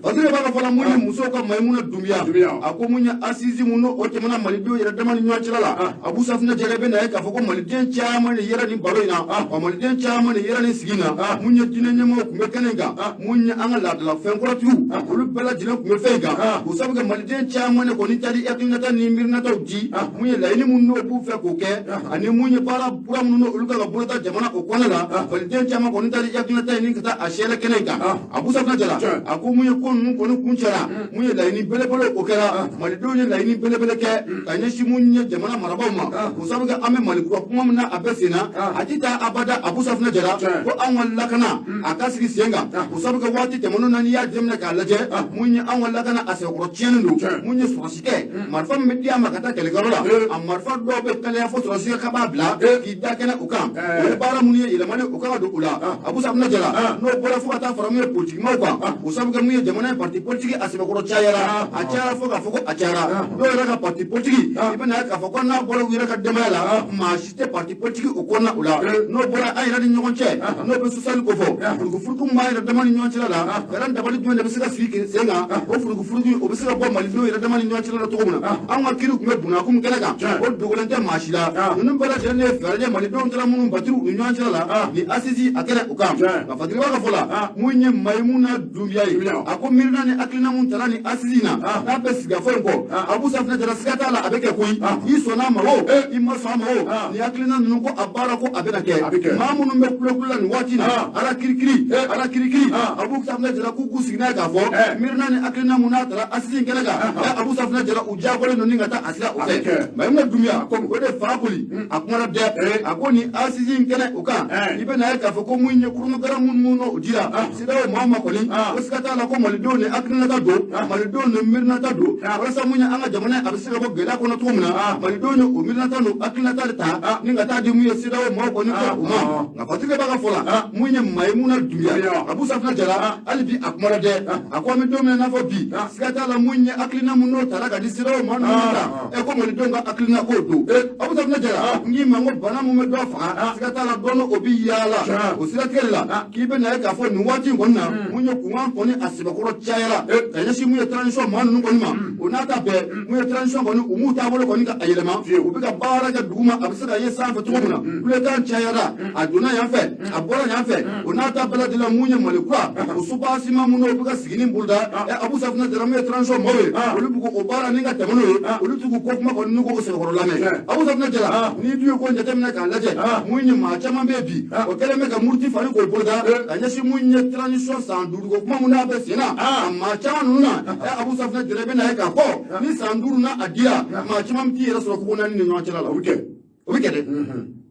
Speaker 1: Fatigiba ka fɔ la mun ye musow ka Mayimuna Dunbiya a ko mun ye assise mun n'o tɛmɛna malidenw yɛrɛ dama ni ɲɔgɔn cɛla la Abu Safinɛ Jara bɛ na ye k'a fɔ ko maliden caman de yɛrɛ nin baro in na wa maliden caman de yɛrɛ nin sigi na mun ye diinɛ ɲɛmɔgɔw kun bɛ kɛnɛ in kan mun ye an ka laadala fɛn kɔrɔtigiw olu bɛɛ lajɛlen kun bɛ fɛn in kan o sabu kɛ maliden caman de kɔni ta di hakilinata ni miirinataw di mun ye laɲini mun n'o b'u fɛ k'o kɛ ani mun ye baara kura minnu olu kan ka bolota jamana o kɔnɔ la maliden caman kɔni ta di hakilinata ni ka taa a sɛlɛ kɛnɛ in kan Abu Safinɛ Jara a ko mun ye ko ninnu kɔni kun cɛra mun ye laɲini belebele o kɛra malidenw ye laɲini belebele kɛ ka ɲɛsin mun ye jamana marabaw ma o sabu kɛ an bɛ Mali kura kuma min na a bɛ sen na a ti taa abada Abu Safinɛ Jara ko an ka lakana a ka sigi sen kan o sabu kɛ waati tɛmɛnenw na n'i y'a jateminɛ k'a lajɛ mun ye an ka lakana a sɛbɛkɔrɔ tiɲɛnen don mun ye sɔrɔsi kɛ marifa min bɛ di a ma ka taa kɛlɛkɛyɔrɔ la a marifa dɔw bɛ kalaya fo sɔrɔsi ka b'a bila k'i da kɛnɛ o kan o ye baara minnu ye yɛlɛmani o kan ka don o la Abu Safinɛ Jara n'o bɔra fo ka taa fara mun ye politikimaw kan o sabu kɛ mun ye jamana ye parti politique a sɛbɛkɔrɔ cayara a cayara fo k'a fɔ ko a cayara dɔw yɛrɛ ka parti politique i bɛ na ye k'a fɔ ko n'a bɔra u yɛrɛ ka denbaya la maa si tɛ parti politique o kɔnɔna o la n'o bɔra an yɛrɛ ni ɲɔgɔn cɛ n'o bɛ social ko fɔ furukufuruku min b'a yɛrɛ dama ni ɲɔgɔn cɛla la fɛɛrɛ dabali jumɛn de bɛ se ka sigi sen kan o furugufurugu o bɛ se ka bɔ malidenw yɛrɛ dama ni ɲɔgɔn cɛla la cogo min na anw ka kiri tun bɛ bunakun kɛnɛ kan o dogolen tɛ maa si la ninnu bɛɛ lajɛlen ye fɛɛrɛ ye malidenw taara minnu baturu u ni ɲɔgɔn cɛla la ni asisi a kɛnɛ u kan nka fatiriba ka fɔ la mun ye Mayimuna Dunbiya ye a ko miirina ni hakilina mun tara ni asisi in na n'a bɛ sigikafɔ in kɔ Abu Safinɛ Jara siga t'a la a bɛ kɛ koyi i sɔnna a ma o i ma sɔn a ma o ni hakilina ninnu ko a baara ko a bɛna kɛ maa minnu bɛ kulo la nin waati in na ala kirikiri Abu Safinɛ Jara k'u sigi n'a ye k'a fɔ miirina ni hakilina mun n'a tara asisi in kɛnɛ kan Abu Safinɛ Jara u diyagolen don ni ka taa a sira o fɛ Mayimuna Dunbiya o de fa boli a kumana dɛ a ko ni asisi in kɛnɛ o kan i bɛ na ye k'a fɔ ko mun ye kurunugara minnu o jira sidaw maa ma kɔni ko siga t'a la ko malidenw ni hakilinata don malidenw ni miirinata don walasa mun ye an ka jamana a bɛ se ka bɔ gɛlɛya kɔnɔ cogo min na malidenw ni o miirinata n'o hakilinata de ta ni ka taa di mun ye sidaw maaw kɔni kɛ u ma nka fatigi b'a ka fɔ la mun ye Mayimuna Dunbiya Abu Safinɛ Jara hali bi a kumana dɛ a ko an bɛ don min na i n'a fɔ bi siga t'a la mun ye hakilina mun n'o tara ka di sidaw maa ninnu ta ko malidenw ka hakilina k'o don Abu Safinɛ Jara n k'i ma ko bana mun bɛ dɔ faga siga t'a la dɔɔni o bi yaala o siratigɛ la k'i bɛ na ye k'a fɔ nin waati in kɔni na mun ye kunkan kɔni a sɛbɛkɔrɔ cayara ka ɲɛsin mun ye transition maa ninnu kɔni ma o n'a ta bɛɛ mun ye transition kɔni u m'u taabolo kɔni ka a yɛlɛma u bɛ ka baara kɛ dugu ma a bɛ se ka ye sanfɛ cogo min na kulekan cayara a donna yan fɛ a bɔra yan fɛ o n'a ta bɛɛ lajɛlen mun ye Mali kura o subasima minnu u bɛ ka sigi ni boloda Abu Safinɛ Jara mun ye transition maaw ye olu bɛ k'o baara ni ka tɛmɛ n'o ye olu t'u ko kuma kɔni n'u k'o sɛbɛkɔrɔ lamɛn Abu Safinɛ Jara n'i dun ye ko jateminɛ k'a lajɛ mun ye maa caman bɛ bi o kɛlen bɛ ka muruti fari k'o boloda ka ɲɛsin mun ye transition san duuru ko kuma mun n'a bɛ sen na a maa caman ninnu na Abu Safinɛ Jara bɛ na ye k'a fɔ ni san duuru na a dira maa caman t'i yɛrɛ sɔrɔ ko naani ni ɲɔgɔn cɛla la o bɛ kɛ dɛ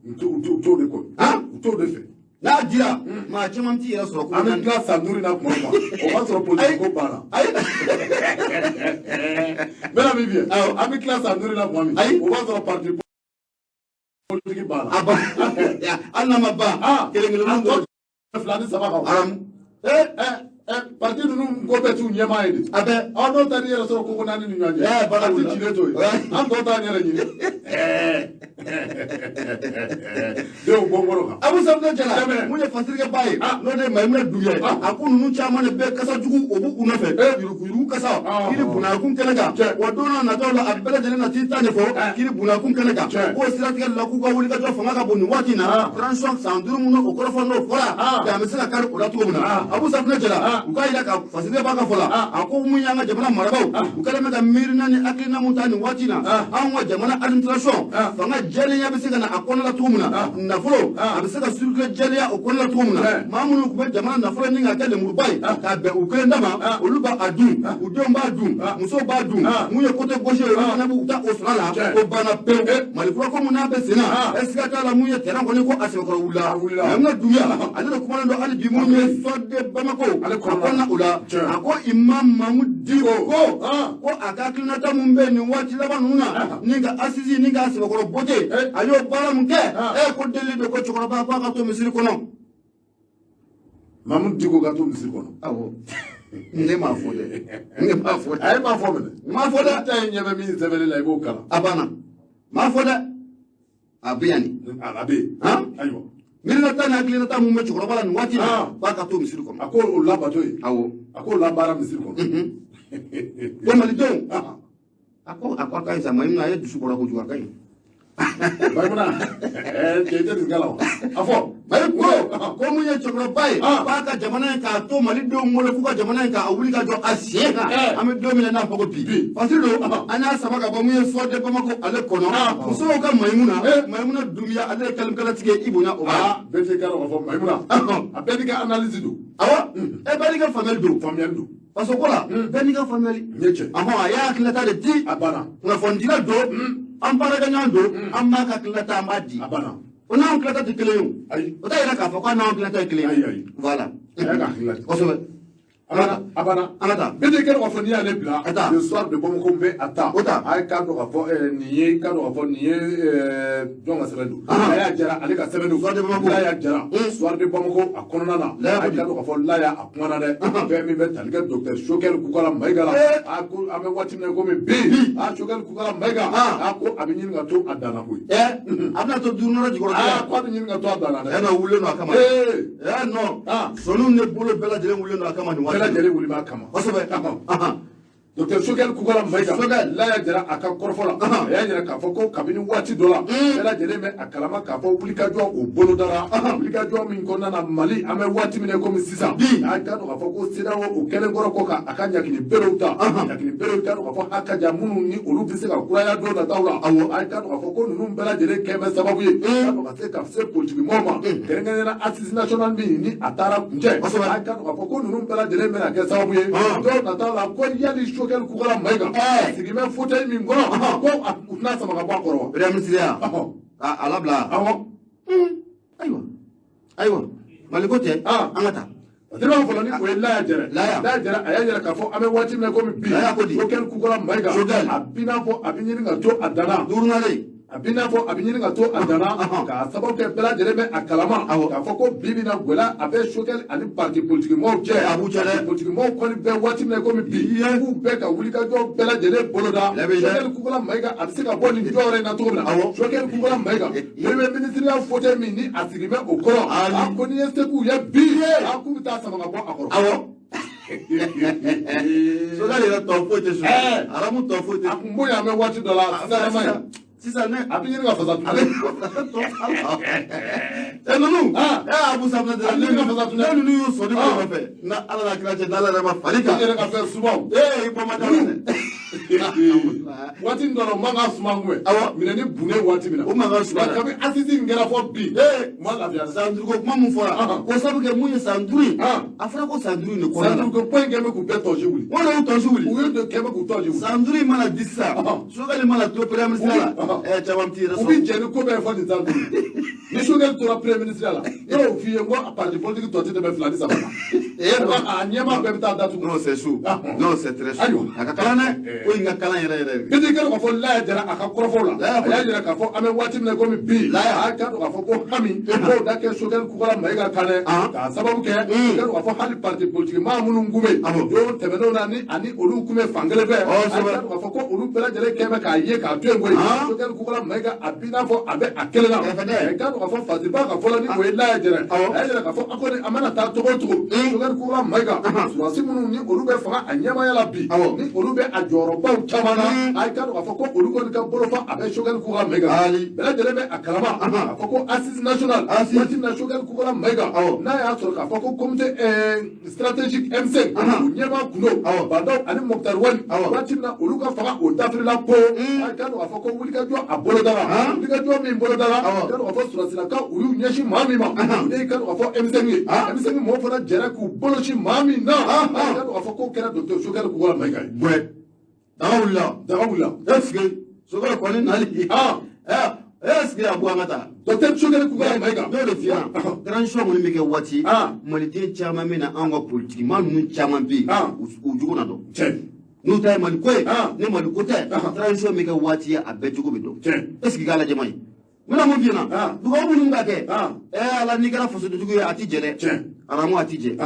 Speaker 2: u t'o de kɔ u t'o de fɛ
Speaker 1: n'a dira maa caman t'i yɛrɛ sɔrɔ ko
Speaker 2: an bɛ tila san duuru na kuma o b'a sɔrɔ politique ko banna bɛɛ min fiyɛ an bɛ tila san duuru na kuma min o b'a sɔrɔ parti politique banna
Speaker 1: hali n'a ma ban kelen-kelen mun
Speaker 2: fila ni saba kan parti ninnu ko bɛɛ t'u ɲɛmaa ye de a bɛɛ aw n'o ta ni yɛrɛ sɔrɔ ko naani ni ɲɔgɔn cɛ parti cilen to ye an tɔ t'an yɛrɛ ɲini denw bɔ n kɔrɔ kan
Speaker 1: Abu Safinɛ Jara mun ye fatirikɛba ye n'o de ye Mayimuna Dunbiya a ko ninnu caman de bɛ kasa jugu o b'u nɔfɛ yurugu kasa kiri bunakun kɛnɛ kan wa don n'a nataw la a bɛɛ lajɛlen na t'i ta ɲɛfɔ kiri bunakun kɛnɛ kan k'o siratigɛ la k'u ka wuli ka jɔ fanga ka bon nin waati in na transition san duuru minnu o kɔrɔfɔ n'o fɔra a bɛ se ka kari o la cogo min na Abu Safinɛ Jara u k'a jira ka fatirikɛ b'a ka fɔ la a ko mun y'an ka jamana marabaaw u kɛlen bɛ ka miirina ni hakilina mun ta nin waati in na anw ka jamana administration fanga jɛlenya bɛ se ka na a kɔnɔ la cogo min na nafolo a bɛ se ka circuler jɛlenya o kɔnɔ la cogo min na maa minnu tun bɛ jamana nafolo ni ka kɛ lemuruba ye k'a bɛn u kelen dama olu b'a dun u denw b'a dun musow b'a dun mun ye côté gauche ye olu fana b'u ta o sɔrɔ la o banna pewu Mali kura ko mun n'a bɛ sen na est-ce que a t'a la mun ye terrain kɔni ko a sɛbɛkɔrɔ wulila Mayimuna Dunbiya ale de kumalen don hali bi mun ye sɔden Bamako a kɔnɔna o la a ko Imam Mahmud Diko ko a ka hakilinata mun bɛ nin waati laban ninnu na ni ka asisi ni ka sɛbɛkɔrɔ bote a y'o baara mun kɛ ko deli don ko cɛkɔrɔba k'a ka to misiri kɔnɔ
Speaker 2: Mahmud Diko ka to misiri kɔnɔ
Speaker 1: awɔ ne m'a fɔ dɛ ne m'a fɔ dɛ
Speaker 2: a ye m'a fɔ minɛ
Speaker 1: m'a fɔ dɛ
Speaker 2: ta ye ɲɛ bɛ min sɛbɛnni la i b'o kalan
Speaker 1: a banna m'a fɔ dɛ a bɛ yan nin
Speaker 2: a bɛ yen ayiwa
Speaker 1: miirinata ni hakilinata mun bɛ cɛkɔrɔba la nin waati la k'a ka to misiri kɔnɔ
Speaker 2: a ko o labato ye
Speaker 1: awɔ
Speaker 2: a ko o labaara misiri kɔnɔ
Speaker 1: ko malidenw a ko a ka ɲi sa Mayimuna a ye dusu bɔra kojugu a ka ɲi
Speaker 2: Mayimuna cɛ tɛ nin kala o a fɔ
Speaker 1: ko mun ye cɛkɔrɔba ye k'a ka jamana in k'a to malidenw wele k'u ka jamana in k'a wuli ka jɔ a sen kan an bɛ don min na n'a fɔ ko bi fasiri don an y'a sama ka bɔ mun ye sɔden Bamako ale kɔnɔ musow ka Mayimuna Dunbiya ale ye kalimukalatigi ye i bonya o ma
Speaker 2: bɛɛ tɛ kala o fɔ Mayimuna a bɛɛ n'i ka analyse don
Speaker 1: awɔ bɛɛ n'i ka faamuyali don parce que ko la bɛɛ n'i ka faamuyali a y'a hakilinata de di
Speaker 2: a banna
Speaker 1: kunnafonidila don an baarakɛɲɔgɔn don an b'a ka hakilinata an b'a di
Speaker 2: a banna
Speaker 1: o n'anw hakilinata tɛ kelen ye o t'a yira k'a fɔ ko an n'anw hakilinata ye kelen ye voilà kosɛbɛ
Speaker 2: abana
Speaker 1: Anata.
Speaker 2: bede kero fo ni ale bla
Speaker 1: Ata.
Speaker 2: le soir de Bamako be ata
Speaker 1: Ota.
Speaker 2: ay ka do fo niye ka do fo niye jonga sebedu aya jara ale ka sebedu
Speaker 1: Soir de Bamako.
Speaker 2: la ya jara soir de Bamako akonona na ay ka do fo la ya akwana de be mi be talika docteur Choguel Kukala Maigala ako ame wati ne ko mi bi a Choguel Kukala Maiga ako abinyin ga to adana ko
Speaker 1: abna to durno jikoro
Speaker 2: ko abinyin ga to adana de
Speaker 1: na wulle no akama non sonu ne bolo bela jele wulle no akama ni wati
Speaker 2: bela jele wuli ma kama
Speaker 1: wasabe
Speaker 2: docteur Choguel Kukala Maiga la ya jara aka korfola ya jara ka fo ko kabini wati dola bela jele me akalama ka fo wuli ka jwa o bolo dara wuli ka jwa min ko na Mali ame wati mine ko mi sisa ay ka do ka fo ko sida o kelen goro ko ka akanya kini bereuta yakini bereuta do ka fo akaja munu ni olu bi se ka kuraya do na tawla ay ka do ka fo ko nunu bela jele keme sababu ye ka do ka se ka se politique moma kerengene na assise national bi ni atara nje ay ka do ka fo ko nunu bela jele me na ke sababu ye do na tawla ko yali Choguel Kukala Maiga sigi me fauteuil min gono ko utna sama ka bakoro
Speaker 1: bere ministère ala bla aywa maliko te angata
Speaker 2: Dima folo ni ko la jere aya jere ka fo ame wati me ko mi bi Choguel Kukala Maiga abina fo abinyini nga to adana
Speaker 1: durunale
Speaker 2: abina fo abinyini nga to adana ka sababu ke bela jere me akalama ka fo ko bibi na gola abe Choguel ani parti politique mo je
Speaker 1: abu jere
Speaker 2: politique mo ko ni be wati me ko mi bi ku be ka wuli ka jo bela jere boloda Choguel Kukala Maiga abise ka boni jore na to na Choguel Kukala Maiga yebe ministre ya fote mi ni asigime okoro akoni este ku ya bi aku ta sama ka bo akoro
Speaker 1: Choguel ira to fote so aramu to fote
Speaker 2: akumbo ya me wati dola
Speaker 1: sisa ne
Speaker 2: abinyini nga fasa
Speaker 1: nunu abu sabna de nunu yo so de ko fe na ala na kira na ala ma falika
Speaker 2: abinyini nga fe subaw
Speaker 1: ipo ma dawne
Speaker 2: wati ndoro manga sumangwe mine ni bune wati mina
Speaker 1: o manga suma
Speaker 2: kabi asisi ngera fo bi ma la bia
Speaker 1: sandru ko kuma mun fora ko sabu ke mun sandru afra ko sandru ne ko
Speaker 2: sandru ko point ngeme ku beto je wuli
Speaker 1: wala o to wuli
Speaker 2: o yo keme ku to je wuli
Speaker 1: sandru mana dissa Choguel mana to premier ministre la chawam ti raso
Speaker 2: ubi jeni ko be fo di sandru ni Choguel to la premier ministre la yo fi ngo a parti politique to ti de be flani sabana a nyema be ta datu
Speaker 1: non c'est chaud non c'est très chaud akakalane o inga kala yere
Speaker 2: bidi kero ka fo la jara aka korofo la ya jara ka fo ame wati mine ko mi bi la ka do ka fo ko hami ko da ke Choguel Kukala Maiga kane ka sababu ke kero ka fo hali parti politique ma munu ngume yo temeno na ni ani olu kume fangele be ka do ka fo ko olu bela jere keme ka ye ka to ngoi Choguel Kukala Maiga abina fo abe akele na ka do ka fo fasiba ka fo la ni ko la jara ya jara ka fo akone amana ta to to Choguel Kukala Maiga surasi munu ni olu be fanga anyama ya la bi ni olu be ajoro ba chamana ay ka do ka fo ko olu ko ka bolo fa abe Choguel Kukala Maiga bela jere be akalama ka fo ko assise national wati na Choguel Kukala Maiga na ya so ka fo ko comité stratégique M5 nyama kuno badaw ani Mokhtar Wali wati na olu ka fanga o dafrila po ay ka do ka fo ko wuli ka jo abolo dara wuli ka jo min bolo dara ka do ka fo surasi la ka olu nyeshi mami ma de ka do ka fo M5 M5 mo fana jere ku bolo shi mami na ka do ka fo ko kera docteur Choguel Kukala Maiga daga wula
Speaker 1: est-ce que Choguel ko ni nali est-ce que abu angata
Speaker 2: docteur Choguel Kukala Maiga
Speaker 1: do le fian transition mo mi ke wati malite chama mina anga politique ma nu chama bi u jugo na do nu tay man ko ne man ko tay transition mi ke wati a be jugo bi do est-ce que gala jamai mina mo bina du ko bu nga ke ala ni gara foso jugo ati jere aramu ati je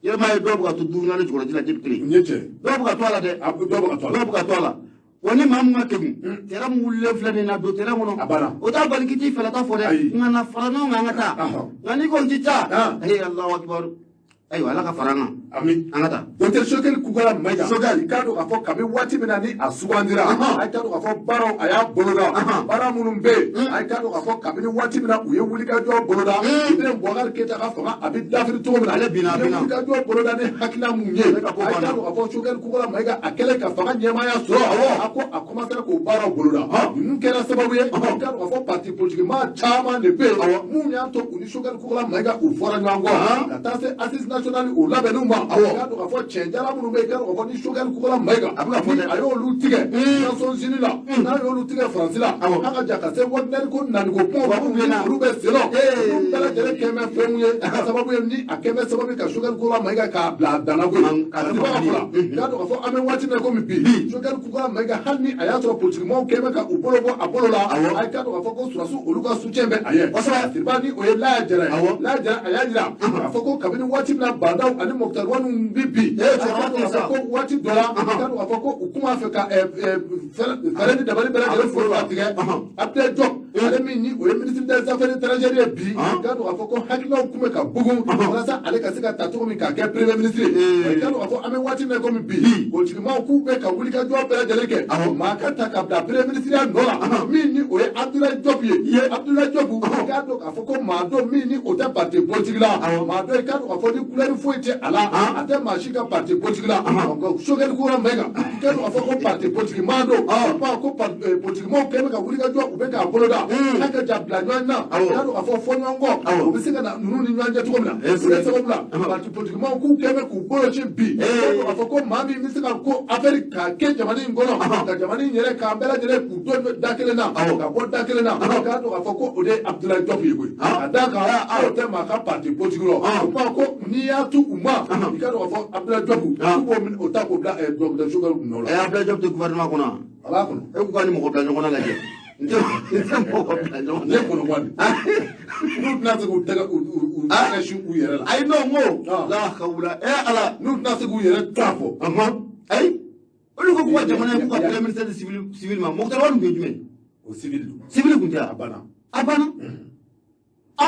Speaker 1: yele may do buga to du na le jugo la jibkli do buga to ala de do buga to ala woni mamma kemi tera mu wulle flane na do tera mono o ta balikiti fela ta fore ngana farano ngata ngani ko tita Allahu akbar ayo ala ka faranga
Speaker 2: ami
Speaker 1: angata
Speaker 2: docteur Choguel Kukala Maiga Choguel ka do ka fo kabe wati mina ni asubandira ay ka do ka fo baro aya boloda bara munum be ay ka do ka fo kabe wati mina uye wuli ka do boloda ibne bogal keta ka fo abi dafri to mina
Speaker 1: ale bina
Speaker 2: wuli ka do boloda ne hakina munye ay ka do ka fo Choguel Kukala Maiga akele ka fanga nyema ya so ako akoma sera ko baro boloda nun kera sababu ye ka do ka fo parti politique ma chama ne be munya to uni Choguel Kukala Maiga u fora nyango ka ta se assise national o labenu ma k'a dɔn k'a fɔ cɛ jala minnu bɛ yen k'a dɔn k'a fɔ ni Choguel Kokola Mayiga ni a y'olu tigɛ Nations Unies la n'a y'olu tigɛ Faransi la an ka ja ka se ordinaire ko naniko kuma olu bɛ sen na olu bɛɛ lajɛlen kɛ bɛ fɛn mun ye a sababu ye ni a kɛ bɛ sababu ye ka Choguel Kokola Mayiga k'a bila a danna koyi k'a dɔn k'a fɔ an bɛ waati min na komi bi Choguel Kokola Mayiga hali ni a y'a sɔrɔ politikimɔgɔw kɛ bɛ ka u bolo bɔ a bolo la a ye k'a dɔn k'a fɔ ko Surasiw olu ka soutien bɛ a ye Seriba ni o ye Laya Jara ye Laya Jara a y'a jira k'a fɔ ko kabini waati min na Badaw ani Mokutari Wani bi bi a k'a dɔn k'a fɔ ko waati dɔ la a k'a dɔn k'a fɔ ko u kuma fɛ ka fɛɛrɛ ni dabali bɛɛ lajɛlen foro k'a tigɛ Abdoulaye Diop ale min ni o ye ministre des affaires étrangères ye bi k'a dɔn k'a fɔ ko hakilinaw kun bɛ ka bugun walasa ale ka se ka ta cogo min k'a kɛ premier ministre ye k'a dɔn k'a fɔ an bɛ waati min na komi bi politikimɔgɔw k'u bɛ ka wulikajɔ bɛɛ lajɛlen kɛ maa ka ta ka bila premier ministre ya nɔ la min ni o ye Abdoulaye Diop ye Abdoulaye Diop k'a dɔn k'a fɔ ko maa dɔ min ni o tɛ parti politique la maa dɔ ye k'a dɔn k'a fɔ ni couleur foyi tɛ a la a tɛ maa si ka parti politique la Choguel Kokola Mayiga k'a dɔn k'a fɔ ko parti politique maa don ko politikimɔgɔw kɛ bɛ ka wulikajɔ u bɛ k'a boloda n'a ka ja bila ɲɔgɔn na k'a dɔn k'a fɔ fɔɲɔgɔnkɔ u bɛ se ka na ninnu ni ɲɔgɔn cɛ cogo min na o de sababu la parti politikimɔgɔw k'u kɛ bɛ k'u boloci bi k'a dɔn k'a fɔ ko maa min bɛ se ka ko affaire k'a kɛ jamana in kɔnɔ ka jamana in yɛrɛ k'an bɛɛ lajɛlen k'u to da kelen na ka bɔ da kelen na k'a dɔn k'a fɔ ko o de ye Abdoulaye Diop ye koyi a da kan aw tɛ maa ka parti politique la o kuma ko n'i y'a tu u ma i ka dɔn k'a fɔ Abdoulaye Diop k'u b'o o ta k'o bila Dr Choguel nɔ la.
Speaker 1: Abdoulaye Diop tɛ gouvernement kɔnɔ
Speaker 2: a b'a kɔnɔ
Speaker 1: e ko k'a ni mɔgɔ bila ɲɔgɔn na lajɛ n tɛ mɔgɔ bila ɲɔgɔn na
Speaker 2: ne kɔnɔ wani n'u tɛna se k'u tɛgɛ su u yɛrɛ la
Speaker 1: ayi non n ko la hawla Ala
Speaker 2: n'u tɛna se k'u yɛrɛ to a fɔ
Speaker 1: ayi olu ko k'u ka jamana k'u ka premier ministre civil ma Mokutari Wani tun ye jumɛn
Speaker 2: o civil
Speaker 1: tun tɛ
Speaker 2: a banna
Speaker 1: an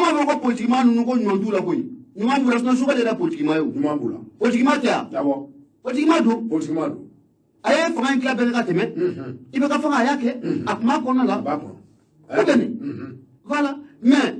Speaker 1: b'a fɔ ko politikima ninnu ko ɲuman t'u la koyi ɲuman b'u la sinon Choguel yɛrɛ politikima ye o
Speaker 2: ɲuman b'u la
Speaker 1: politikima tɛ yan politikima don a ye fanga in tila bɛɛ ka tɛmɛ i bɛ ka fanga a y'a kɛ a tun b'a kɔnɔna la o tɛ nin voilà mais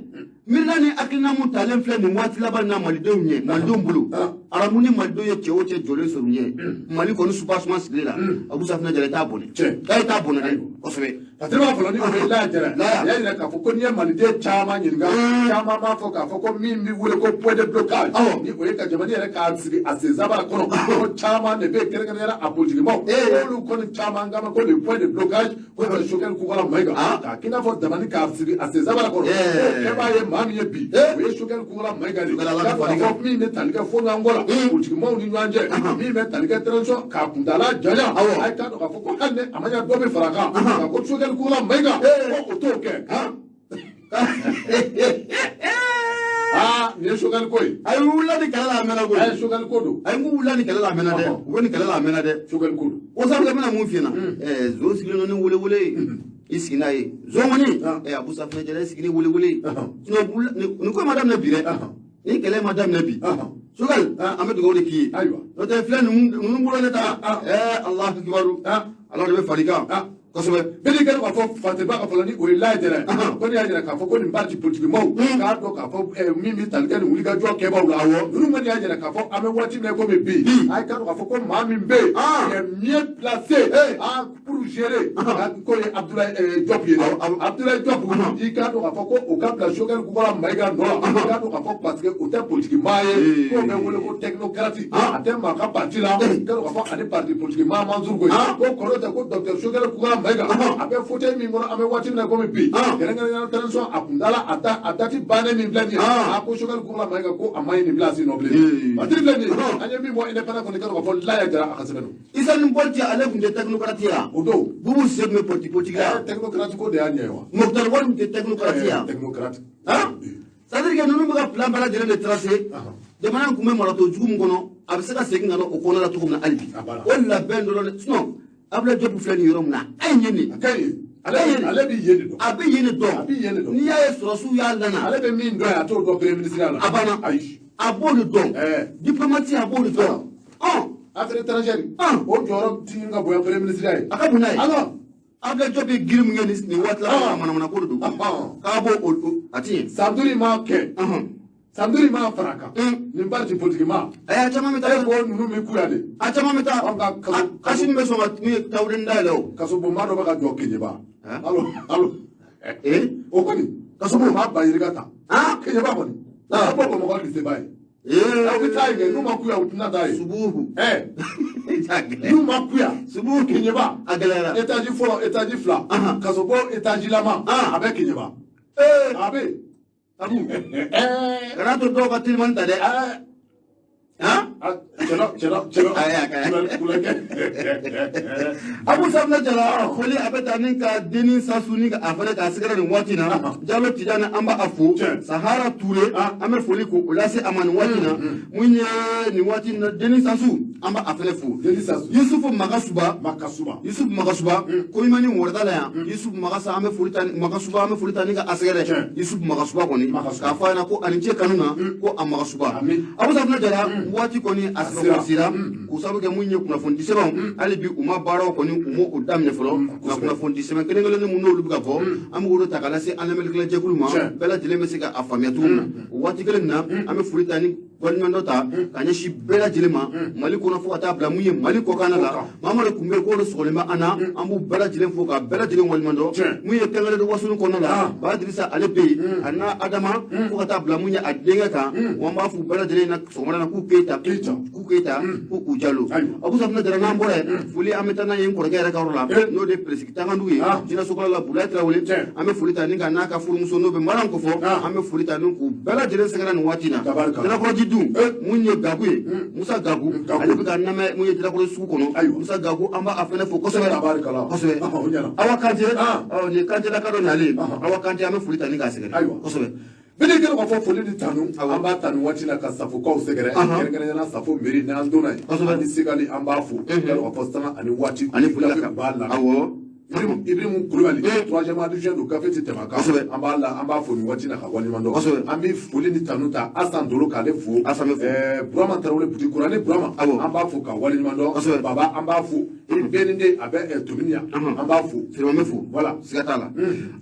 Speaker 1: miirina ni hakilina mun talen filɛ nin waati laban na malidenw ɲɛ malidenw bolo arabu ni malidenw ye cɛ o cɛ jɔlen sɔrɔ u ɲɛ mali kɔni soubassement sigili la Abu Safinɛ Jara i t'a bɔnɛ i t'a bɔnɛ dɛ kosɛbɛ
Speaker 2: parce que b'a fɔlɔ ni o ye Laya Jara a y'a jira k'a fɔ ko n'i ye maliden caman ɲininka caman b'a fɔ k'a fɔ ko min bɛ wele ko point de blocage ni o ye ka jamana yɛrɛ k'a sigi a sen sabara kɔnɔ ko caman de bɛ yen kɛrɛnkɛrɛnnenya a politikimɔgɔw olu kɔni caman kama ko le point de blocage ko Choguel Kokola Mayiga k'a k'i n'a fɔ dabani k'a sigi a sen sabara kɔnɔ e b'a ye maa min ye bi o ye Choguel Kokola Mayiga de k'a fɔ min bɛ tali kɛ fo ɲɔgɔn la politikimɔgɔw ni ɲɔgɔn cɛ min bɛ tali kɛ transition k'a kuntala janya a ye k'a dɔn k'a fɔ ko hali ni a ma ɲɛ dɔ bɛ fara a kan k'a ko Choguel Kokola Mayiga ko o t'o kɛ nin ye Choguel ko ye
Speaker 1: a ye wulila ni kɛlɛ la a mɛnna koyi
Speaker 2: a ye Choguel ko don
Speaker 1: a ye n ko wulila ni kɛlɛ la a mɛnna dɛ u ko ni kɛlɛ la a mɛnna dɛ
Speaker 2: Choguel ko don
Speaker 1: o sabu kɛ n bɛna mun f'i ɲɛna zo sigilen don ni welewele ye i sigi n'a ye zo kɔni Abu Safinɛ Jara sigi ni welewele nin ko in ma daminɛ bi dɛ ni kɛlɛ ma daminɛ bi Choguel an bɛ dugawu de k'i ye n'o tɛ filɛ ninnu bolo ne ta Alahu akibaru Ala de bɛ far'i kan kosɛbɛ
Speaker 2: bɛɛ kɛra k'a fɔ Fatiba ka fɔlɔ ni o ye Laya Jara ko ne y'a jira k'a fɔ ko nin parti politikimɔgɔw k'a dɔn k'a fɔ min bɛ tali kɛ nin wulikajɔ kɛbaaw la ninnu kɔni y'a jira k'a fɔ an bɛ waati min na komi bi a ye k'a dɔn k'a fɔ ko maa min bɛ yen il est mieux placé pour gérer ko ye Abdoulaye Diop ye Abdoulaye Diop i k'a dɔn k'a fɔ ko o ka bila Choguel Kokola Mayiga nɔ la i k'a dɔn k'a fɔ parce que o tɛ politikimaa ye k'o bɛ wele ko technocrate a tɛ maa ka parti la i k'a dɔn k'a fɔ ale parti politikimaa Mansour Goyi ko kɔrɔ tɛ ko docteur Choguel Kokola Mayiga a bɛ fauteuil min kɔnɔ an bɛ waati min na komi bi kɛrɛnkɛrɛnnenya transition a kuntala a date bannen min filɛ nin ye a ko Choguel Kokola Mayiga ko a ma ɲi nin place nɔ bilen Batiri filɛ nin ye an ye min bɔ indépendant kɔni k'a dɔn k'a fɔ Laya Jara a ka sɛbɛn don
Speaker 1: Issa ni Bolti ale tun tɛ technocrate ye wa
Speaker 2: o don
Speaker 1: Boubou Cissé tun bɛ politique la
Speaker 2: technocrate ko de y'a ɲɛ ye wa
Speaker 1: Mokutari Wani tun tɛ technocrate ye wa
Speaker 2: technocrate
Speaker 1: c'est-à-dire que ninnu bɛ ka plan bɛɛ lajɛlen de tracer jamana in tun bɛ marato jugu min kɔnɔ a bɛ se ka segin ka na o kɔnɔ la cogo min na hali bi o labɛn dɔrɔn sinon Abdoulaye Diop filɛ nin yɔrɔ min na a ye ɲɛ nin
Speaker 2: a ka ɲi ale bɛ yen de dɔn
Speaker 1: a bɛ yen de dɔn n'i y'a ye sɔrɔsiw y'a lana
Speaker 2: ale bɛ min dɔn a t'o dɔn premier ministre la
Speaker 1: a banna a b'o de dɔn diplomate a b'o de dɔn
Speaker 2: affaire étrangère o jɔyɔrɔ ti ka bonya premier ministre ye
Speaker 1: a ka bon n'a ye Abdoulaye Diop ye girin min kɛ nin waati la manamana ko de don k'a b'o a ti ɲɛ
Speaker 2: san duuru in m'a kɛ san duuru in m'a fara a kan nin parti politique ma
Speaker 1: a caman bɛ taa
Speaker 2: ko ninnu bɛ kuya de
Speaker 1: a caman bɛ taa Kassim bɛ sɔn ka tawurini dayɛlɛ o
Speaker 2: kaso bonba dɔ bɛ ka jɔ Keɲeba alo o kɔni kaso bonba ba yirika ta Keɲeba kɔni a bɔ Bamakɔ lycée ba ye Taïga, nous m'accouillons, Nadaï.
Speaker 1: Subuhu.
Speaker 2: Nous m'accouillons.
Speaker 1: Subuhu.
Speaker 2: Kinyeba.
Speaker 1: Agalera.
Speaker 2: État du fort, état du fla. Kasobo, état du lama. Avec Kinyeba. Abe. Abou.
Speaker 1: Rato doga tilman tade. Hein? Abu Sabna Jala, Koli Abetaninka, Denis Sasunika, Africa, Asgara and Watina, Jalo Tidana Amba Afu, Sahara Ture, Amefoliko, Ulasi Aman Watina, Munya, Niwatina, Denis Sasu, Amba Afelefu, Yusuf Makasuba, Yusuf Magasuba, Koimani Wardala, Yusuf Magasa Amefuritan, Makasuba, Amefuritanika, Asgara, Yusuf Magasuba, Kafana, Aniche Kanuna, ko Amasuba. Abu Sabna Jala, Wati Koni, Asira, Kusabu Munyo, Kunafundisero, Alibi Uma Baro Koni, Umo Udam Nefro, Kunafundisema, Kenegala Muno Lugabo, Amuro Takalasi, Anamel Jakuluma, Bella Dilemesica, Afamiatum, Watikalina, Amefuritanik, Walmandota, Kanyashi Bella Dilema, Malikuna Fota, Blamuye, Maliko Canada, Mama Kumeko Solema Anna, Amu Bella Dilemfoka, Bella Dilem Walmando, Muye Kangala Wasun Konala, Badrisa Alepe, Anna Adama, Fota Blamuya at Dengaka, Wamafu Bella Dilena, Somana Kuketa, Ujalo. Abu Sabna Dranambo, fully Ametana in Korgara Karola, no de Presitanganui, Gina Sokola Bulatra, I'm a Fulitanika Naka Furumuso, Marankofo, I'm a Fulitanuku, Bella Dilesa and Watina. Do Munye Gabu, Musa Gabu, Alibana Muya Sukono, Musa Gabu, Amba Afena for Kosovo, our country, the country Caronali, our country, I'm a Fulitanica, Kosovo.
Speaker 2: Bele gero kwa fo lidi tanu amba tanu watina ka safo ko segere ngere na safo meri na ndona ani sigali amba fu gero kwa stana ani wati ani fulaka bala awo Ibrahim Koulibaly, troisième adjoint du café Titemaka, amba fo ni watina ka wali mando ambi fuli ni tanuta asan dolo kale fo Brahma Traoré buti kurane Brahma amba fo ka wali mando baba amba fo beninde abe tuminia amba fo
Speaker 1: Filomefu voilà sigatala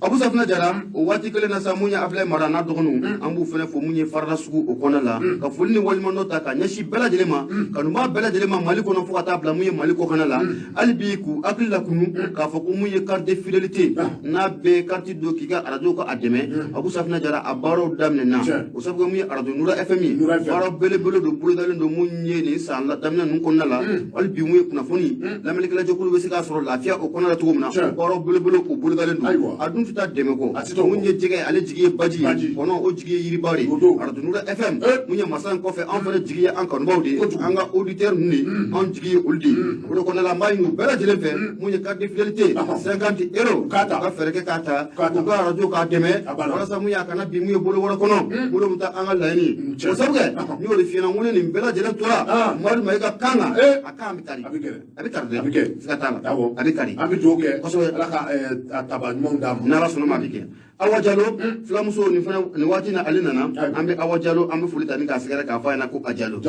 Speaker 1: Abu Safna Jara o wati kele na samunya afle marana dogonu ambu fene fo munye farda suku o konala ka fuli ni wali mando ta ka nyashi bela jelema kanuma bela jelema maliko no fo kata bla munye maliko kanala albi ku akilla kunu ka fo munye carte de fidélité na be carte do kika radio ko ademe Abu Safna Jara abaro damne na o sabu munye radio nura fmi baro bele bele do bulu dalen do munye ni sala damne nun konala albi munye kuna foni lamele kala jokulu be sika soro lafia o konala to muna baro bele bele ko bulu dalen do adun tuta deme ko munye jige ale jige baji ono o jige yiri bari radio nura fm munye masan ko fe en fere jige an kan bawde anga auditeur ni on jige uldi o konala mbay nu bela jile fe munye carte de fidélité 50 euros kata fereke kata ko ga radio ka deme wala samu ya kana bi mu bolo wala kono bolo muta anga laini o sabuge ni o fina ngone ni bela jele tola mal mai ka kanga aka mitari abikari sikatala abikari
Speaker 2: abitoke alaka ataba nyonda
Speaker 1: na rasono mabike awajalo flamuso ni fana ni watina alinana ambe awajalo ambe fulita ni ka sigara ka fa na ko ajalo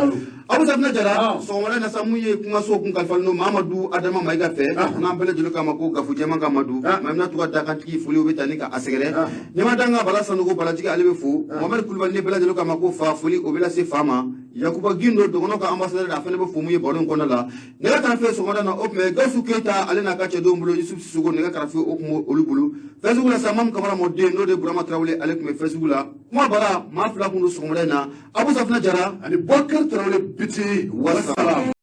Speaker 1: Abu Safna Jara so wala na samu ye kuma so kun kalfalno Mamadou Adama mai ga fe na bele jelo ka mako ga fujema ga madu mamna tuwa da kan tiki fuli obetani ka asegere ne madanga bala sanugo bala jigi alebe fu Mohamed Koulibaly ne bela jelo ka mako fa fuli obela se fama Yakuba Gindo dogono ka ambassadeur da fene be fu mu ye bolon kono la ne ka tan fe so wala na op me Gassou Keita alena ka che do mbulo Yusuf Sissoko ne ka rafi op mo olubulu Facebook la samam kamara mo de no de Brahma Traoré alek me Facebook la mo bala ma fla kunu so na Abu Safna Jara
Speaker 2: ani Bokar Traoré biti wassalam